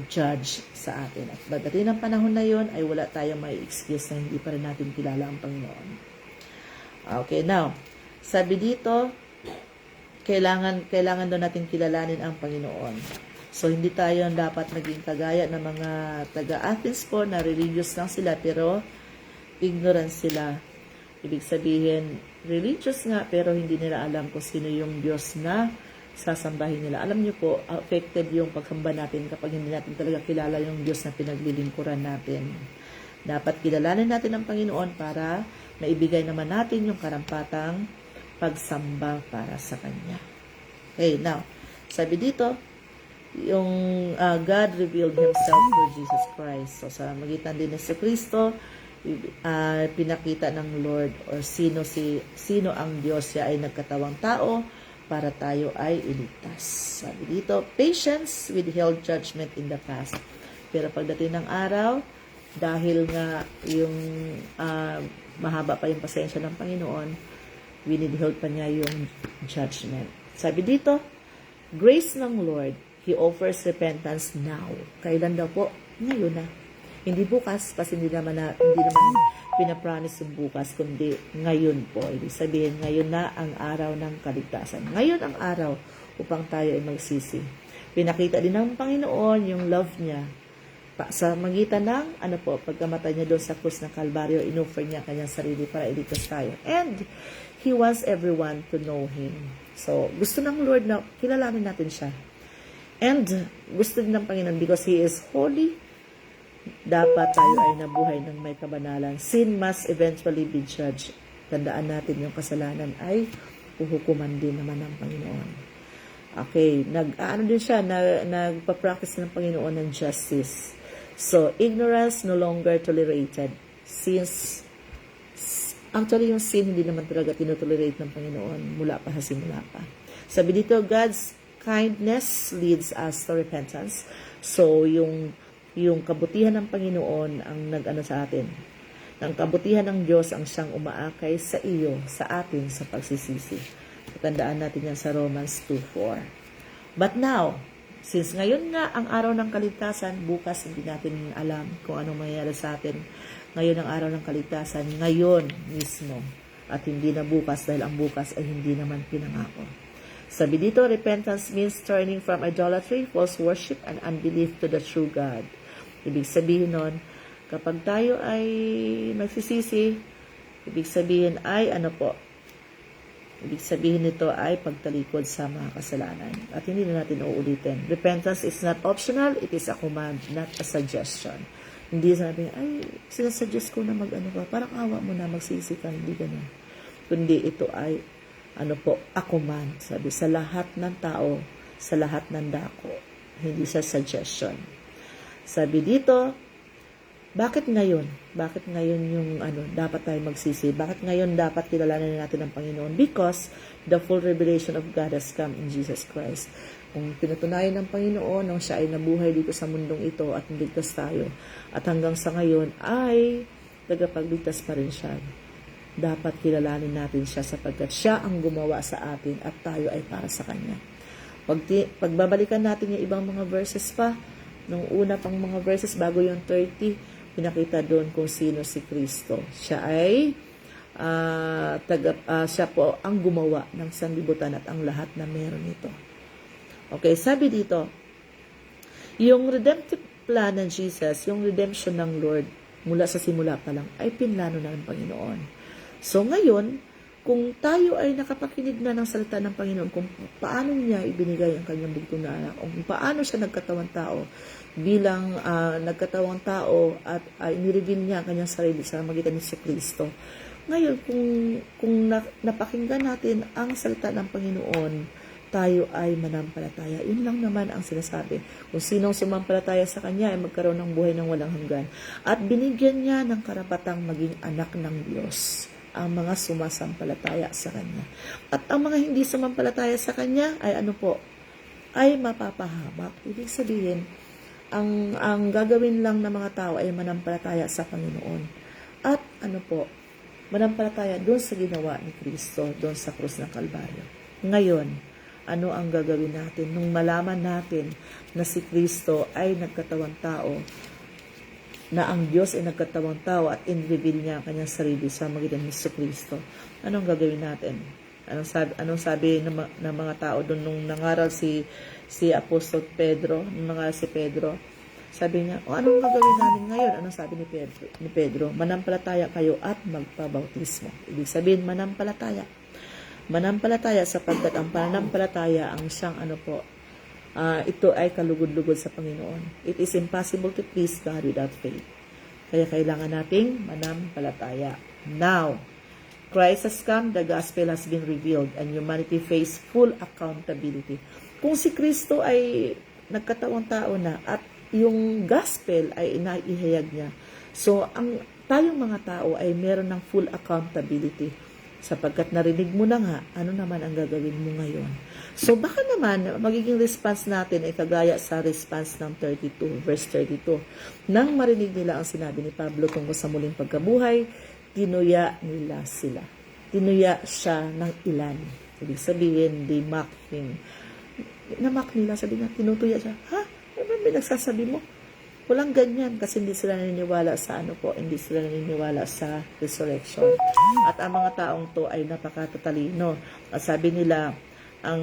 judge sa atin. At pagdating ng panahon na yon ay wala tayong may excuse na hindi pa rin natin kilala ang Panginoon. Okay, now, sabi dito, kailangan daw natin kilalanin ang Panginoon. So, hindi tayo dapat naging kagaya ng mga taga-Athens po na religious lang sila pero ignorant sila. Ibig sabihin, religious nga pero hindi nila alam kung sino yung Diyos na sasambahin nila. Alam niyo po, affected yung pagsamba natin kapag hindi natin talaga kilala yung Diyos na pinaglilingkuran natin. Dapat kilalanin natin ang Panginoon para maibigay naman natin yung karampatang pagsamba para sa Kanya. Okay, now, sabi dito, yung God revealed Himself through Jesus Christ. So, sa magitan din ni Kristo, pinakita ng Lord or sino ang Diyos. Siya ay nagkatawang tao para tayo ay iligtas. Sabi dito, patience withheld judgment in the past. Pero pagdating ng araw, dahil nga yung mahaba pa yung pasensya ng Panginoon, winitheld pa niya yung judgment. Sabi dito, grace ng Lord, He offers repentance now. Kailan daw po? Ngayon na. Hindi bukas, kasi hindi naman pinapromise yung bukas, kundi ngayon po. Ibig sabihin, ngayon na ang araw ng kaligtasan. Ngayon ang araw upang tayo ay magsisi. Pinakita din ng Panginoon yung love niya. Sa magitan ng, pagkamatay niya doon sa krus ng Kalbaryo, inoffer niya kanyang sarili para iligtas tayo. And He wants everyone to know Him. So, gusto ng Lord na kilalanin natin siya. And gusto din ng Panginoon because He is holy, dapat tayo ay nabuhay ng may kabanalan. Sin must eventually be judged. Tandaan natin yung kasalanan ay uhukuman din naman ng Panginoon. Okay, nagpa-practice ng Panginoon ng justice. So, ignorance no longer tolerated. Since, actually yung sin hindi naman talaga tinotolerate ng Panginoon mula pa sa simula pa. Sabi dito, God's kindness leads us to repentance. So, yung kabutihan ng Panginoon ang nag-ano sa atin. Ang kabutihan ng Diyos ang siyang umaakay sa iyo, sa atin, sa pagsisisi. Tandaan natin yan sa Romans 2:4. But now, since ngayon nga ang araw ng kaligtasan, bukas hindi natin alam kung anong mangyayari sa atin. Ngayon ang araw ng kaligtasan, ngayon mismo. At hindi na bukas dahil ang bukas ay hindi naman pinangako. Sabi dito, repentance means turning from idolatry, false worship, and unbelief to the true God. Ibig sabihin nun, kapag tayo ay nagsisisi, ibig sabihin ay ibig sabihin nito ay pagtalikod sa mga kasalanan. At hindi na natin uulitin. Repentance is not optional, it is a command, not a suggestion. Hindi sabi, ay, sinasuggest ko na mag-ano ka, parang awa mo na magsisi ka, hindi ganun. Kundi ito ay, a command. Sabi, sa lahat ng tao, sa lahat ng dako. Hindi sa suggestion. Sabi dito, bakit ngayon? Bakit ngayon yung dapat tayo magsisi? Bakit ngayon dapat kilalanin natin ang Panginoon? Because the full revelation of God has come in Jesus Christ. Kung pinatunayan ng Panginoon nung siya ay nabuhay dito sa mundong ito at niligtas tayo, at hanggang sa ngayon ay tagapagligtas pa rin siya. Dapat kilalanin natin siya sapagkat siya ang gumawa sa atin at tayo ay para sa Kanya. Pagbabalikan natin yung ibang mga verses pa, nung una pang mga verses bago yung 30, pinakita doon kung sino si Kristo. Siya ay siya po ang gumawa ng sanlibutan at ang lahat na meron ito. Okay, sabi dito, yung redemptive plan ng Jesus, yung redemption ng Lord, mula sa simula pa lang, ay pinlano na ng Panginoon. So ngayon, kung tayo ay nakapakinig na ng salita ng Panginoon, kung paano niya ibinigay ang kanyang bugtong na anak, kung paano siya nagkatawang tao, bilang nagkatawang tao at inireveal niya ang kanyang sarili sa magitan ni Kristo. Ngayon, kung napakinggan natin ang salita ng Panginoon, tayo ay manampalataya. Yun lang naman ang sinasabi. Kung sinong sumampalataya sa Kanya ay magkaroon ng buhay ng walang hanggan. At binigyan niya ng karapatang maging anak ng Diyos ang mga sumasampalataya sa Kanya. At ang mga hindi sumampalataya sa Kanya ay ay mapapahamak. Ibig sabihin, ang gagawin lang ng mga tao ay manampalataya sa Panginoon. At manampalataya doon sa ginawa ni Kristo, doon sa krus ng Kalbaryo. Ngayon, ano ang gagawin natin nung malaman natin na si Kristo ay nagkatawang tao, na ang Diyos ay nagkatawang tao at in-reveal niya ang kanyang sarili sa magitan ni Kristo? Anong gagawin natin? Anong sabi ng mga tao doon nung nangaral si Apostol Pedro, nung nangaral si Pedro? Sabi niya, anong gagawin namin ngayon? Anong sabi ni Pedro? Manampalataya kayo at magpabautismo. Ibig sabihin, manampalataya. Manampalataya sapagkat ang pananampalataya ang siyang ito ay kalugod-lugod sa Panginoon. It is impossible to please God without faith. Kaya kailangan nating manampalataya. Now, Christ has come, the gospel has been revealed, and humanity face full accountability. Kung si Kristo ay nagkatawang tao na at yung gospel ay inaihayag niya, so tayong mga tao ay meron ng full accountability. Sapagkat narinig mo na nga, ano naman ang gagawin mo ngayon? So baka naman, magiging response natin ay kagaya sa response ng 32, verse 32. Nang marinig nila ang sinabi ni Pablo tungkol sa muling pagkabuhay, tinuya nila sila. Tinuya siya ng ilan. Ibig sabihin, they mocked him. Na-mock nila, sabi nga, tinutuya siya. Ha? Ano ba nagsasabi mo? Walang ganyan kasi hindi sila naniniwala sa hindi sila naniniwala sa resurrection. At ang mga taong to ay napakatatalino. At sabi nila, ang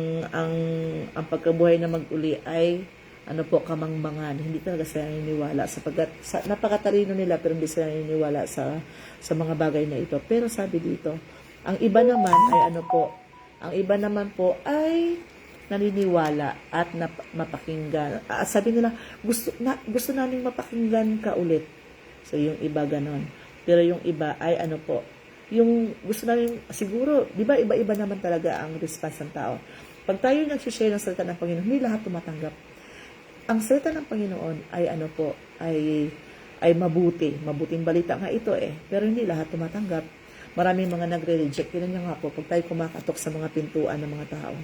pagkabuhay na mag-uli ay kamangmangan. Hindi talaga sila naniniwala sapagkat napakatalino nila pero hindi sila naniniwala sa mga bagay na ito. Pero sabi dito, ang iba naman po ay naniniwala at mapakinggan. Sabi nila, gusto namin mapakinggan ka ulit. So, yung iba ganon. Pero yung iba ay yung gusto namin, siguro, di ba iba-iba naman talaga ang response ng tao. Pag tayo nagsishare ng salita ng Panginoon, hindi lahat tumatanggap. Ang salita ng Panginoon ay ay mabuti. Mabuting balita nga ito Pero hindi lahat tumatanggap. Maraming mga nagre-reject. Yun nga po, pag tayo kumakatok sa mga pintuan ng mga tao,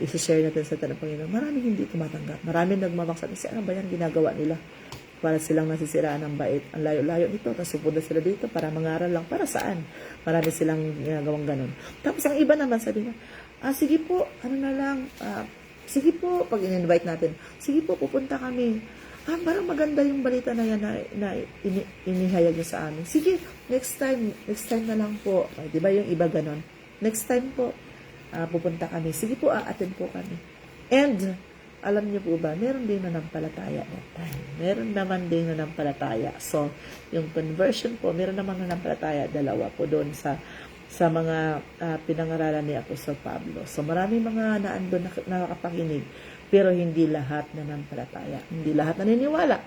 isi-share natin sa ng Panginoon. Maraming hindi tumatanggap. Maraming nagmamaksa. Kasi ano ba yan ginagawa nila? Para silang nasisiraan ng bait. Ang layo-layo nito. Tapos supunta sila dito para mangaral lang. Para saan? Marami silang ginagawang ganun. Tapos ang iba naman sabi na, sige po, ano na lang, sige po, pag in-invite natin, sige po, pupunta kami. Parang maganda yung balita na yan na inihayag niyo sa amin. Sige, next time na lang po. Ay, di ba yung iba ganon? Next time po, pupunta kami. Sige po, attend po kami. And, alam niyo po ba, meron din nanampalataya that time. Meron naman din nanampalataya. So, yung conversion po, meron naman nanampalataya, dalawa po doon sa mga pinangaralan ni Apostol Pablo. So, marami mga naandun nakakapakinig, pero hindi lahat nanampalataya. Hindi lahat naniniwala.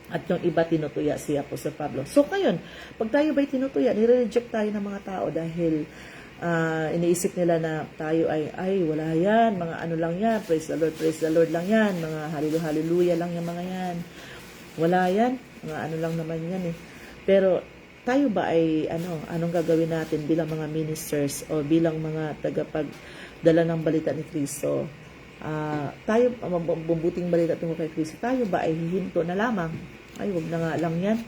At yung iba tinutuya si Apostol Pablo. So, ngayon, pag tayo ba'y tinutuya, nire-reject tayo ng mga tao dahil iniisip nila na tayo ay wala yan, mga ano lang yan, praise the Lord lang yan, mga hallelujah lang yung mga yan. Wala yan, mga ano lang naman yan eh. Pero, tayo ba ay anong gagawin natin bilang mga ministers o bilang mga tagapagdala ng balita ni Kristo? Tayo, mabubuting balita tungkol kay Kristo, tayo ba ay hihinto na lamang? Ay, wag na nga lang yan.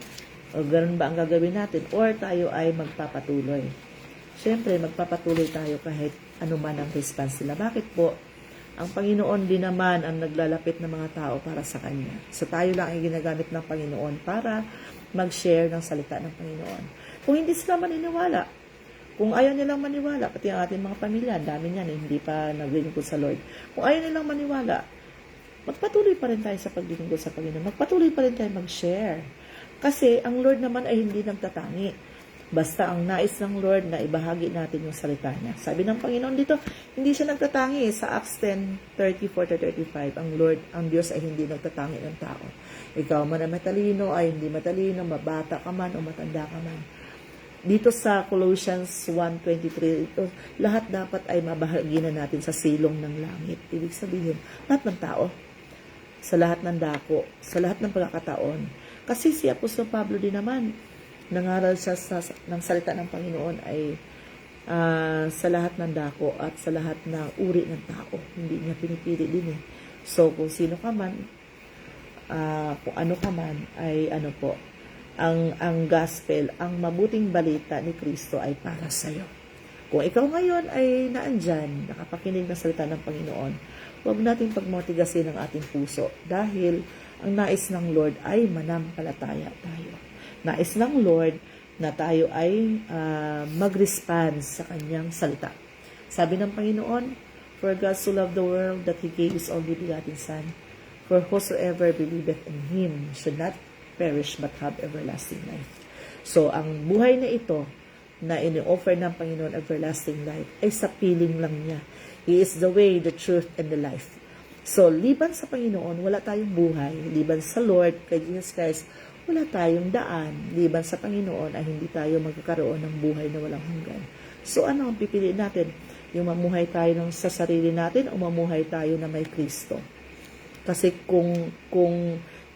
O ganun ba ang gagawin natin? Or tayo ay magpapatuloy? Siyempre, magpapatuloy tayo kahit anuman ang response nila. Bakit po? Ang Panginoon din naman ang naglalapit ng mga tao para sa Kanya. So tayo lang ay ginagamit ng Panginoon para mag-share ng salita ng Panginoon. Kung hindi sila maniniwala, kung ayaw nilang maniwala, pati ang ating mga pamilya, dami niyan hindi pa naglilingkod sa Lord. Kung ayaw nilang maniwala, magpatuloy pa rin tayo sa paglilingkod sa Panginoon. Magpatuloy pa rin tayo mag-share. Kasi ang Lord naman ay hindi nagtatangi. Basta ang nais ng Lord na ibahagi natin yung salita niya. Sabi ng Panginoon dito, hindi siya nagtatangi. Sa Acts 10:34-35, ang Lord, ang Diyos ay hindi nagtatangi ng tao. Ikaw man ay matalino, ay hindi matalino, mabata ka man o matanda ka man. Dito sa Colossians 1:23, ito, lahat dapat ay mabahagi na natin sa silong ng langit. Ibig sabihin, lahat ng tao, sa lahat ng dako, sa lahat ng pagkakataon. Kasi si Apostol Pablo din naman, nangaral siya ng salita ng Panginoon ay sa lahat ng dako at sa lahat ng uri ng tao. Hindi niya pinipili din eh. So, kung sino ka man, kung ano ka man, ay ano po, ang gospel, ang mabuting balita ni Kristo ay para sa iyo. Kung ikaw ngayon ay naandyan, nakapakinig ng salita ng Panginoon, huwag natin pagmotigasin ang ating puso dahil ang nais ng Lord ay manampalataya tayo. Nais ng Lord na tayo ay mag-respond sa kanyang salita. Sabi ng Panginoon, for God so loved the world that He gave His only begotten Son, for whosoever believeth in Him should not perish but have everlasting life. So, ang buhay na ito na ini-offer ng Panginoon, everlasting life, ay sa piling lang niya. He is the way, the truth, and the life. So, liban sa Panginoon, wala tayong buhay. Liban sa Lord, kay Jesus Christ, wala tayong daan. Liban sa Panginoon ay hindi tayo magkakaroon ng buhay na walang hanggan. So ano ang pipiliin natin? Yung mamuhay tayo sa sarili natin o mamuhay tayo na may Kristo? Kasi kung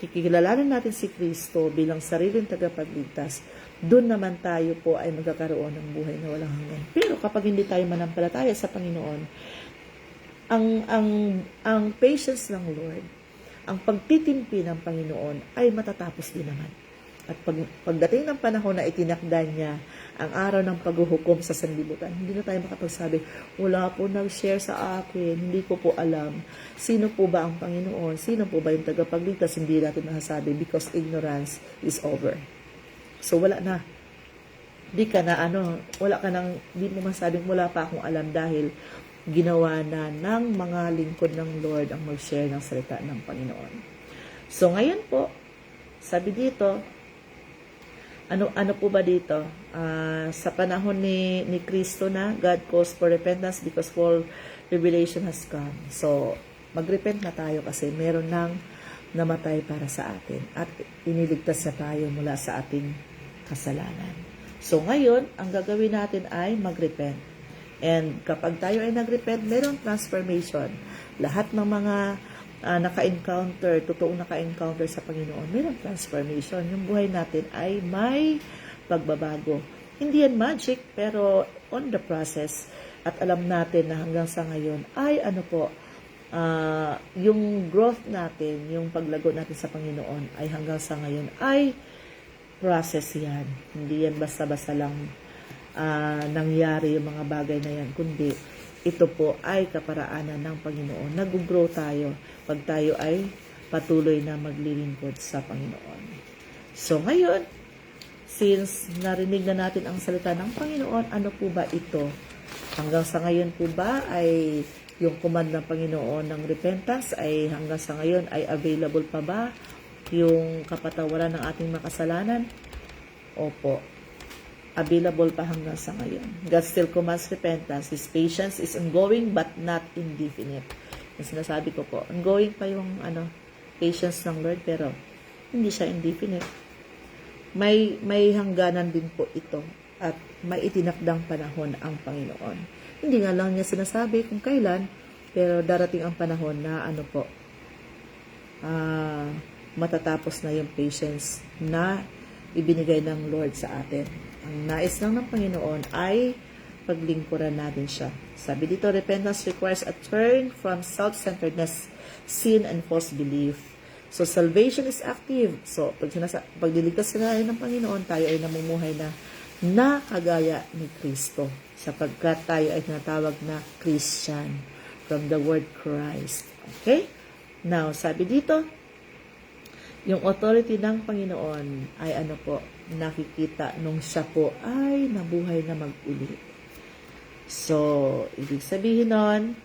kikilalanin natin si Kristo bilang sariling tagapagligtas, doon naman tayo po ay magkakaroon ng buhay na walang hanggan. Pero kapag hindi tayo manampalataya sa Panginoon, ang patience ng Lord, ang pagtitimpi ng Panginoon ay matatapos din naman. At pagdating ng panahon na itinakda niya ang araw ng paghuhukom sa sanlibutan, hindi na tayo makapagsabi, wala po nag-share sa akin, hindi ko po alam. Sino po ba ang Panginoon? Sino po ba yung tagapagligtas? Hindi natin masasabi because ignorance is over. So wala na. Di mo masabing wala pa akong alam dahil ginawa na ng mga lingkod ng Lord ang mag-share ng salita ng Panginoon. So, ngayon po, sabi dito, ano po ba dito? Sa panahon ni Kristo na, God calls for repentance because full revelation has come. So, mag-repent na tayo kasi meron nang namatay para sa atin at iniligtas na tayo mula sa ating kasalanan. So, ngayon, ang gagawin natin ay mag-repent. And kapag tayo ay nag-repent, mayroong transformation. Lahat ng mga totoong naka-encounter sa Panginoon, mayroong transformation. Yung buhay natin ay may pagbabago. Hindi yan magic, pero on the process, At alam natin na hanggang sa ngayon ay yung growth natin, yung paglago natin sa Panginoon ay hanggang sa ngayon ay process yan. Hindi yan basta-basta lang nangyari yung mga bagay na yan, kundi ito po ay kaparaanan ng Panginoon. Nag-grow tayo pag tayo ay patuloy na maglilingkod sa Panginoon. So ngayon, since narinig na natin ang salita ng Panginoon, ano po ba ito? Hanggang sa ngayon po ba ay yung command ng Panginoon ng repentance ay hanggang sa ngayon ay available pa ba? Yung kapatawaran ng ating makasalanan? Opo. Available pa hanggang sa ngayon. God still commands repentance. His patience is ongoing but not indefinite. Yung sinasabi ko po, ongoing pa yung patience ng Lord pero hindi siya indefinite. May hangganan din po ito at may itinakdang panahon ang Panginoon. Hindi nga lang niya sinasabi kung kailan, pero darating ang panahon na matatapos na yung patience na ibinigay ng Lord sa atin. Ang nais lang ng Panginoon ay paglingkuran natin siya. Sabi dito, repentance requires a turn from self-centeredness, sin, and false belief. So, salvation is active. So, pag niligtas tayo ng Panginoon, tayo ay namumuhay na kagaya ni Kristo. Sapagkat tayo ay tinatawag na Christian from the word Christ. Okay? Now, sabi dito, yung authority ng Panginoon ay nakikita nung siya po ay nabuhay na mag-uli. So, ibig sabihin nun,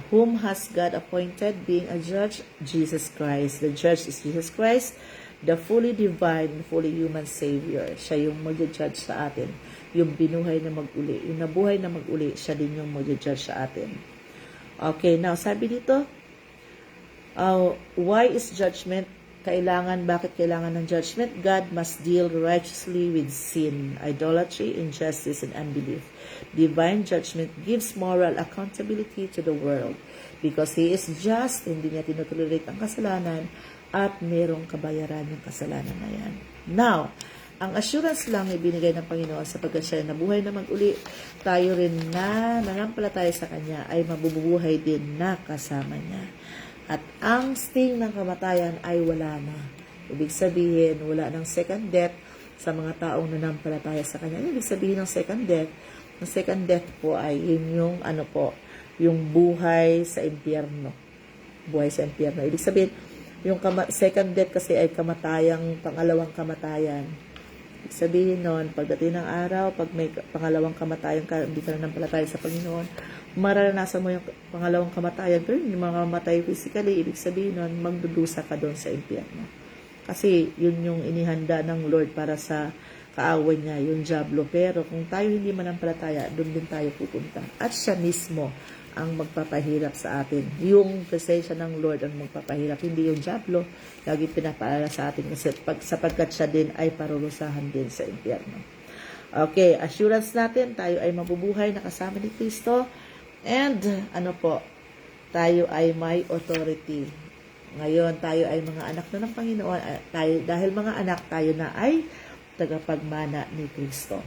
whom has God appointed being a judge? Jesus Christ. The judge is Jesus Christ, the fully divine, fully human Savior. Siya yung mag-judge sa atin. Yung binuhay na mag-uli. Yung nabuhay na mag-uli, siya din yung mag-judge sa atin. Okay, now sabi dito, why is judgment? Bakit kailangan ng judgment? God must deal righteously with sin, idolatry, injustice, and unbelief. Divine judgment gives moral accountability to the world because He is just, hindi niya tinutolerate ang kasalanan at merong kabayaran yung kasalanan na yan. Now, ang assurance lang ibinigay ng Panginoon sapagkat siya nabuhay na mag-uli, tayo rin na nanampalataya sa Kanya ay mabubuhay din na kasama niya. At ang sting ng kamatayan ay wala na. Ibig sabihin, wala ng second death sa mga taong nanampalataya sa Kanya. Ibig sabihin ng second death, ang second death po ay yung yung buhay sa impyerno. Buhay sa impyerno. Ibig sabihin, yung second death kasi ay kamatayang, pangalawang kamatayan. Ibig sabihin nun, pagdating ng araw, pag may pangalawang kamatayan ka, hindi ka nanampalataya sa Panginoon, mararanasan mo yung pangalawang kamatayan, pero yung mga matay physically, ibig sabihin nun, magdudusa ka doon sa impyerno. Kasi yun yung inihanda ng Lord para sa kaaway niya, yung diablo. Pero kung tayo hindi manampalataya, doon din tayo pupunta. At siya mismo ang magpapahirap sa atin. Yung presensya ng Lord ang magpapahirap, hindi yung diablo. Lagi pinapaalala sa atin kasi sapagkat siya din ay parulusahan din sa impyerno. Okay, assurance natin, tayo ay mabubuhay na kasama ni Kristo. And, tayo ay may authority. Ngayon, tayo ay mga anak na ng Panginoon. Dahil mga anak, tayo na ay tagapagmana ni Kristo.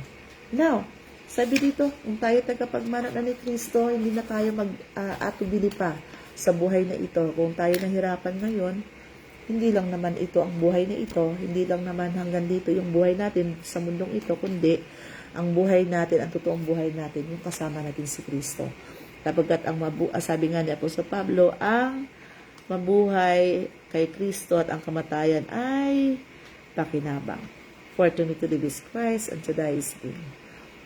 Now, sabi dito, kung tayo tagapagmana na ni Kristo, hindi na tayo mag-atubili pa sa buhay na ito. Kung tayo nahirapan ngayon, hindi lang naman ito ang buhay na ito, hindi lang naman hanggang dito yung buhay natin sa mundong ito, kundi ang buhay natin, ang totoong buhay natin, yung kasama natin si Kristo. Sapagkat sabi nga ni Apostol Pablo, ang mabuhay kay Kristo at ang kamatayan ay pakinabang. For to me to live is Christ and to die is gain.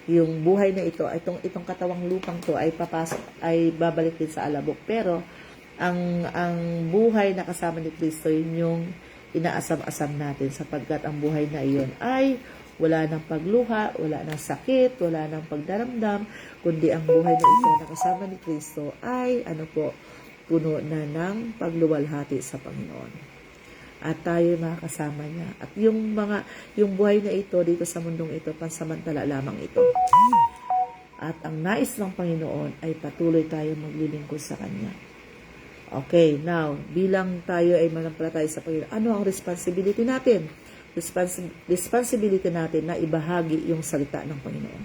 Yung buhay na ito, itong katawang lupang to ay babalik din sa alabok. Pero ang buhay na kasama ni Kristo, yun yung inaasam-asam natin sapagkat ang buhay na iyon ay wala ng pagluha, wala ng sakit, wala ng pagdaramdam, kundi ang buhay na ito na kasama ni Kristo ay puno na ng pagluwalhati sa Panginoon. At tayo makakasama niya. At yung buhay na ito dito sa mundong ito, pansamantala lamang ito. At ang nais ng Panginoon ay patuloy tayo maglilingkod sa Kanya. Okay, now, bilang tayo ay manampalataya sa Panginoon, ano ang responsibility natin? Responsibility natin na ibahagi yung salita ng Panginoon.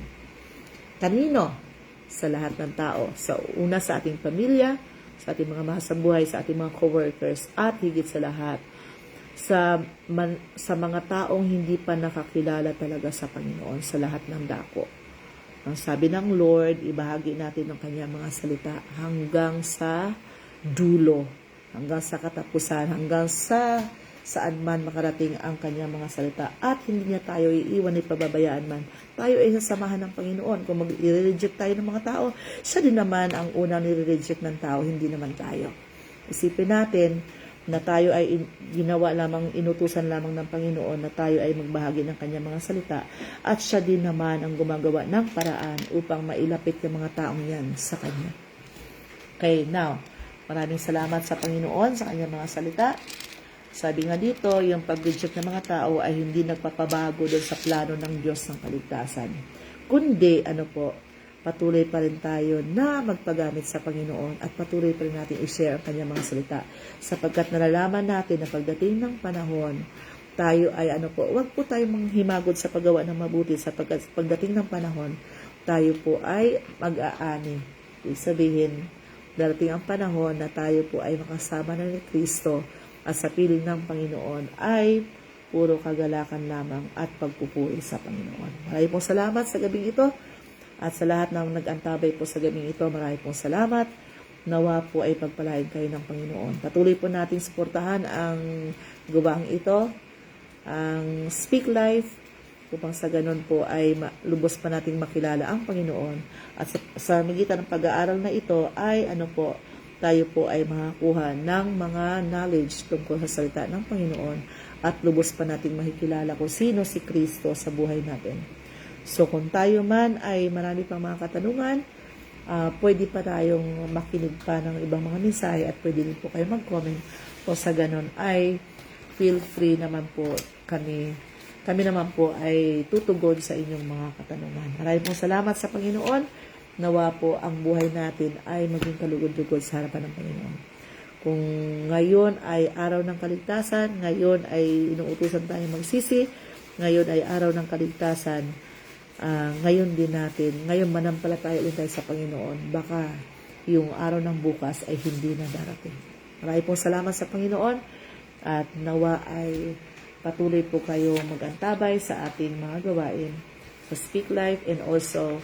Kanino? sa lahat ng tao. Sa una, sa ating pamilya, sa ating mga mahal sa buhay, sa ating mga coworkers, at higit sa lahat, sa mga taong hindi pa nakakilala talaga sa Panginoon sa lahat ng dako. Ang sabi ng Lord, ibahagi natin ang kanyang mga salita hanggang sa dulo, hanggang sa katapusan, hanggang sa saan man makarating ang kanyang mga salita. At hindi niya tayo iiwan ni pababayaan man. Tayo ay sasamahan ng Panginoon. Kung mag-i-reject tayo ng mga tao, siya din naman ang unang nire-reject ng tao, hindi naman tayo. Isipin natin na tayo ay ginawa lamang, inutusan lamang ng Panginoon na tayo ay magbahagi ng kanyang mga salita. At siya din naman ang gumagawa ng paraan upang mailapit yung mga taong yan sa kanya. Okay, now, maraming salamat sa Panginoon sa kanyang mga salita. Sabi nga dito, yung pag-reject ng mga tao ay hindi nagpapabago doon sa plano ng Diyos ng kaligtasan. Kundi, patuloy pa rin tayo na magpagamit sa Panginoon at patuloy pa rin natin i-share ang kanyang mga salita. Sapagkat nalalaman natin na pagdating ng panahon, tayo ay wag po tayong manghimagod sa paggawa ng mabuti sapagkat pagdating ng panahon, tayo po ay mag-aani. Ibig sabihin, darating ang panahon na tayo po ay makasama na ni Kristo at sa piling ng Panginoon ay puro kagalakan lamang at pagpupuri sa Panginoon. Maraming pong salamat sa gabing ito at sa lahat ng nag-antabay po sa gabing ito, maraming pong salamat. Nawa po ay pagpalain kayo ng Panginoon. Patuloy po natin suportahan ang gawang ito, ang Speak Life, upang sa ganun po ay lubos pa nating makilala ang Panginoon. At sa magitan ng pag-aaral na ito ay tayo po ay makakuha ng mga knowledge tungkol sa salita ng Panginoon at lubos pa nating makikilala kung sino si Kristo sa buhay natin. So kung tayo man ay marami pang mga katanungan, pwede pa tayong makinig pa ng ibang mga mensahe at pwede din po kayo mag-comment. O sa ganun ay feel free naman po kami naman po ay tutugon sa inyong mga katanungan. Maraming pong salamat sa Panginoon. Nawa po ang buhay natin ay maging kalugod-lugod sa harapan ng Panginoon. Kung ngayon ay araw ng kaligtasan, ngayon ay inuutusan tayo magsisi, ngayon ay araw ng kaligtasan, ngayon manampalataya ulit tayo sa Panginoon, baka yung araw ng bukas ay hindi na darating. Maraming pong salamat sa Panginoon at nawa ay patuloy po kayo mag-antabay sa ating mga gawain sa Speak Life, and also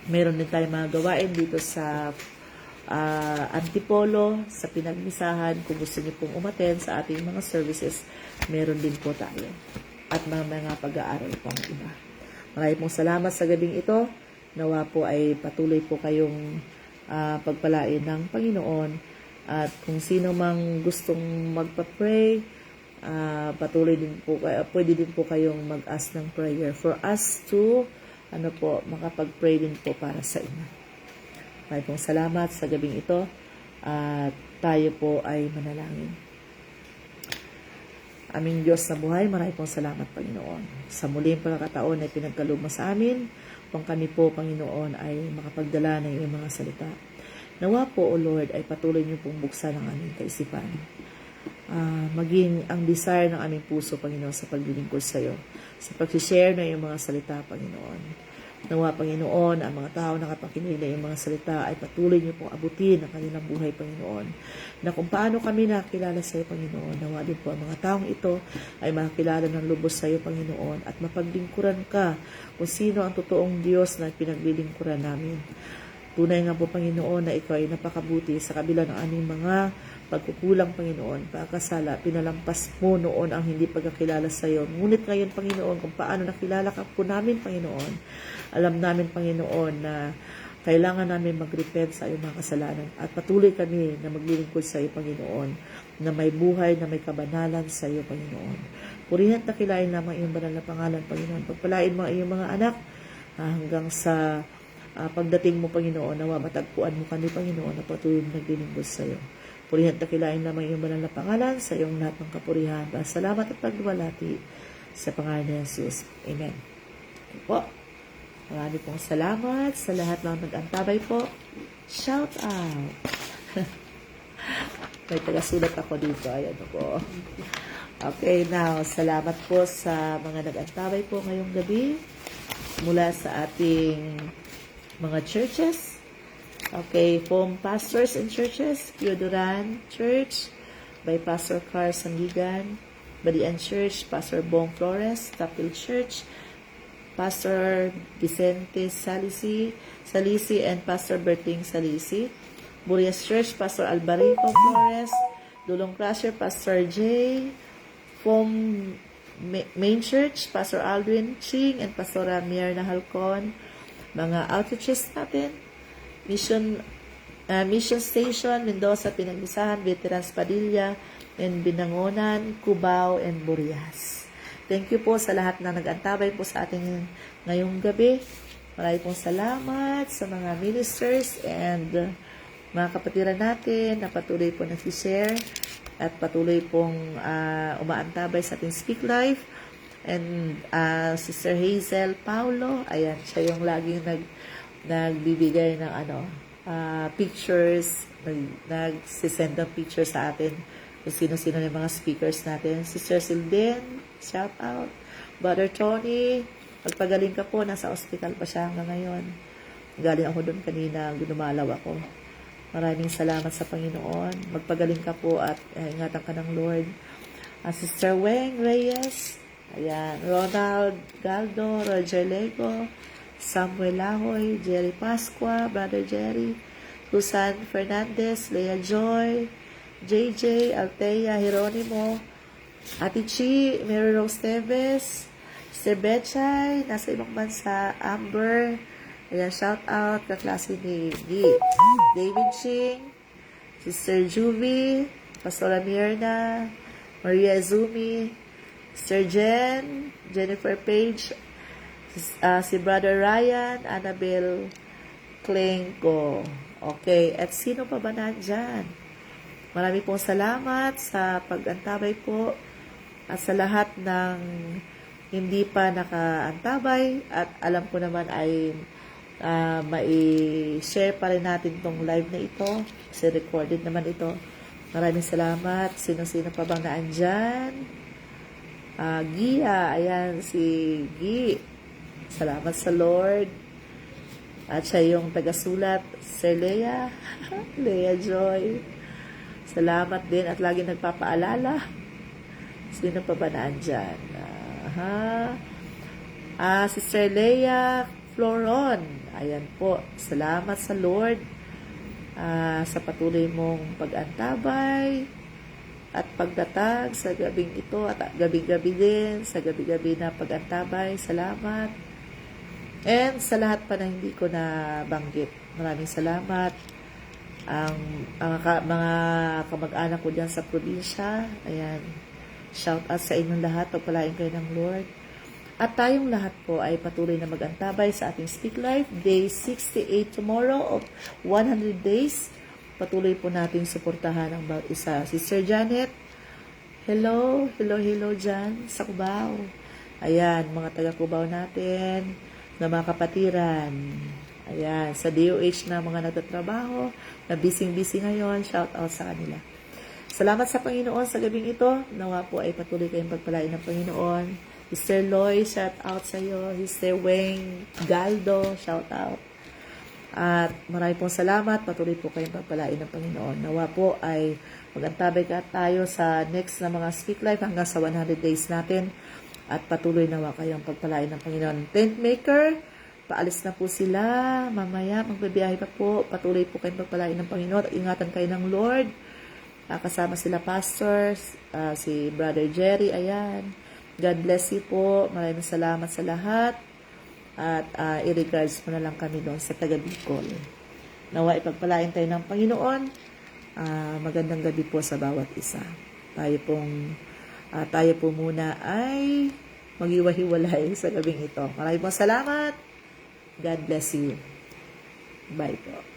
meron din tayong mga gawain dito sa Antipolo, sa Pinagmisahan. Kung gusto niyo pong umaten sa ating mga services, meron din po tayo. At mga pag-aaral pang iba. Maraming pong salamat sa gabing ito. Nawa po ay patuloy po kayong pagpalain ng Panginoon. At kung sino mang gustong magpa-pray, pwede din po kayong mag-ask ng prayer for us to makapag-pray din po para sa inyo. Maraming pong salamat sa gabing ito at tayo po ay manalangin. Aming Diyos na buhay, maraming pong salamat, Panginoon. Sa muling pagkakataon ay pinagkaloob mo sa amin, kung kami po, Panginoon, ay makapagdala ng iyong mga salita. Nawa po, O Lord, ay patuloy niyo pong buksan ang aming kaisipan. Maging ang desire ng aming puso, Panginoon, sa paglilingkod sa iyo, sa pag-share ng iyong mga salita, Panginoon. Nawa, Panginoon, ang mga tao na nakapakinig na iyong mga salita ay patuloy niyo pong abutin ang kanilang buhay, Panginoon. Na kung paano kami nakakilala sa iyo, Panginoon, nawa din po ang mga taong ito ay makakilala ng lubos sa iyo, Panginoon, at mapaglingkuran ka kung sino ang totoong Diyos na pinaglilingkuran namin. Tunay nga po, Panginoon, na ikaw ay napakabuti sa kabila ng aming mga pagkukulang, Panginoon, pagkasala, pinalampas mo noon ang hindi pagkakilala sa iyo. Ngunit ngayon, Panginoon, kung paano nakilala ka po namin, Panginoon, alam namin, Panginoon, na kailangan namin mag-repent sa iyong mga kasalanan at patuloy kami na maglilingkod sa iyo, Panginoon, na may buhay, na may kabanalan sa iyo, Panginoon. Purihan at nakilain lamang iyong banal na pangalan, Panginoon. Pagpalain mo ang iyong mga anak hanggang sa pagdating mo, Panginoon, nawa matagpuan mo kami, Panginoon, na patuloy naglilingkod sa iyo. Purihan at nakilain lamang iyong banal na pangalan sa iyong lahat ng kapurihan. Salamat at pagluwalhati sa pangalan ni Jesus. Amen. Okay po. Marami pong salamat sa lahat ng nag-antabay po. Shout out! May tagasulat ako dito. Ayan po. Okay, now, salamat po sa mga nag-antabay po ngayong gabi mula sa ating mga churches. Okay, from pastors and churches, Pioduran Church by Pastor Carl Sangigan, Balian Church, Pastor Bong Flores, Tapil Church, Pastor Vicente Salisi and Pastor Berting Salisi, Burias Church, Pastor Alvarico Flores, Dulong Crusher, Pastor J, from Main Church, Pastor Aldwin Ching and Pastor Mirna Halcon, mga outreaches natin, Mission Station, Mendoza, Pinagbisahan, Veterans Padilla, and Binangonan, Cubao, and Burias. Thank you po sa lahat na nag-antabay po sa ating ngayong gabi. Maraming pong salamat sa mga ministers and mga kapatiran natin na patuloy po nag-share at patuloy pong umaantabay sa ating Speak Life. And Sister Hazel Paulo, ayan, siya yung laging nagbibigay ng pictures, nagsisend ng pictures sa atin kung sino-sino yung mga speakers natin. Sister Silden, shout out. Brother Tony, magpagaling ka po, nasa hospital pa siya hanggang ngayon. Galing ako doon kanina, dumalaw ako. Maraming salamat sa Panginoon. Magpagaling ka po at ingatan ka ng Lord. Sister Weng Reyes, ayan, Ronald Galdo, Roger Lego, Samuel Lahoy, Jerry Pasqua, Brother Jerry, Susan Fernandez, Lea Joy, JJ, Altea, Jeronimo, Ate Chi, Mary Rose Teves, Sister Betchay, nasa ibang bansa, Amber, ayan, shout out, kaklase ni G, David Ching, Sister Juvie, Pastora Mirna, Maria Zumi, Sister Jen, Jennifer Page, si Brother Ryan, Annabelle Klenko. Okay, at sino pa ba nandyan? Marami pong salamat sa pag-antabay po at sa lahat ng hindi pa naka-antabay at alam ko naman ay mai-share pa rin natin tong live na ito kasi recorded naman ito. Maraming salamat. Sino-sino pa bang naandyan? Gia, ayan si Gi. Salamat sa Lord. At siya yung tagasulat, Sir Lea, Lea Joy. Salamat din at lagi nagpapaalala. Sino pa ba naandyan? Sister Lea Floron. Ayan po. Salamat sa Lord sa patuloy mong pag-antabay at pagdatag sa gabing ito at gabi-gabi din, sa gabi-gabi na pag-antabay. Salamat. And sa lahat pa na hindi ko na banggit, maraming salamat. Ang mga kamag-anak ko dyan sa probinsya, ayan, shout out sa inyong lahat, pagpalain kayo ng Lord. At tayong lahat po ay patuloy na mag-antabay sa ating Speak Life, Day 68 tomorrow of 100 days. Patuloy po natin suportahan ang bawat isa. Sister Janet, hello dyan sa Cubao. Ayan, mga taga-Cubao natin, na mga kapatiran. Ayan, sa DOH na mga nagtatrabaho, na busy ngayon, shout out sa kanila. Salamat sa Panginoon sa gabing ito. Nawa po ay patuloy kayong pagpalain ng Panginoon. Sister Loy, shout out sa iyo. Sister Weng Galdo, shout out. At marami pong salamat. Patuloy po kayong pagpalain ng Panginoon. Nawa po ay mag-antabay ka tayo sa next na mga Speak Life hanggang sa 100 days natin. At patuloy nawa kayong pagpalain ng Panginoon. Tent maker, paalis na po sila. Mamaya, magbabiyahe pa po. Patuloy po kayong pagpalain ng Panginoon. At ingatan kayo ng Lord. Kasama sila pastors, si Brother Jerry, ayan. God bless you po. Maraming salamat sa lahat. At i-regards mo na lang kami doon sa taga Bicol. Nawa ipagpalain tayo ng Panginoon. Magandang gabi po sa bawat isa. Tayo po muna ay mag-iwahiwalay sa gabing ito. Maraming salamat. God bless you. Bye po.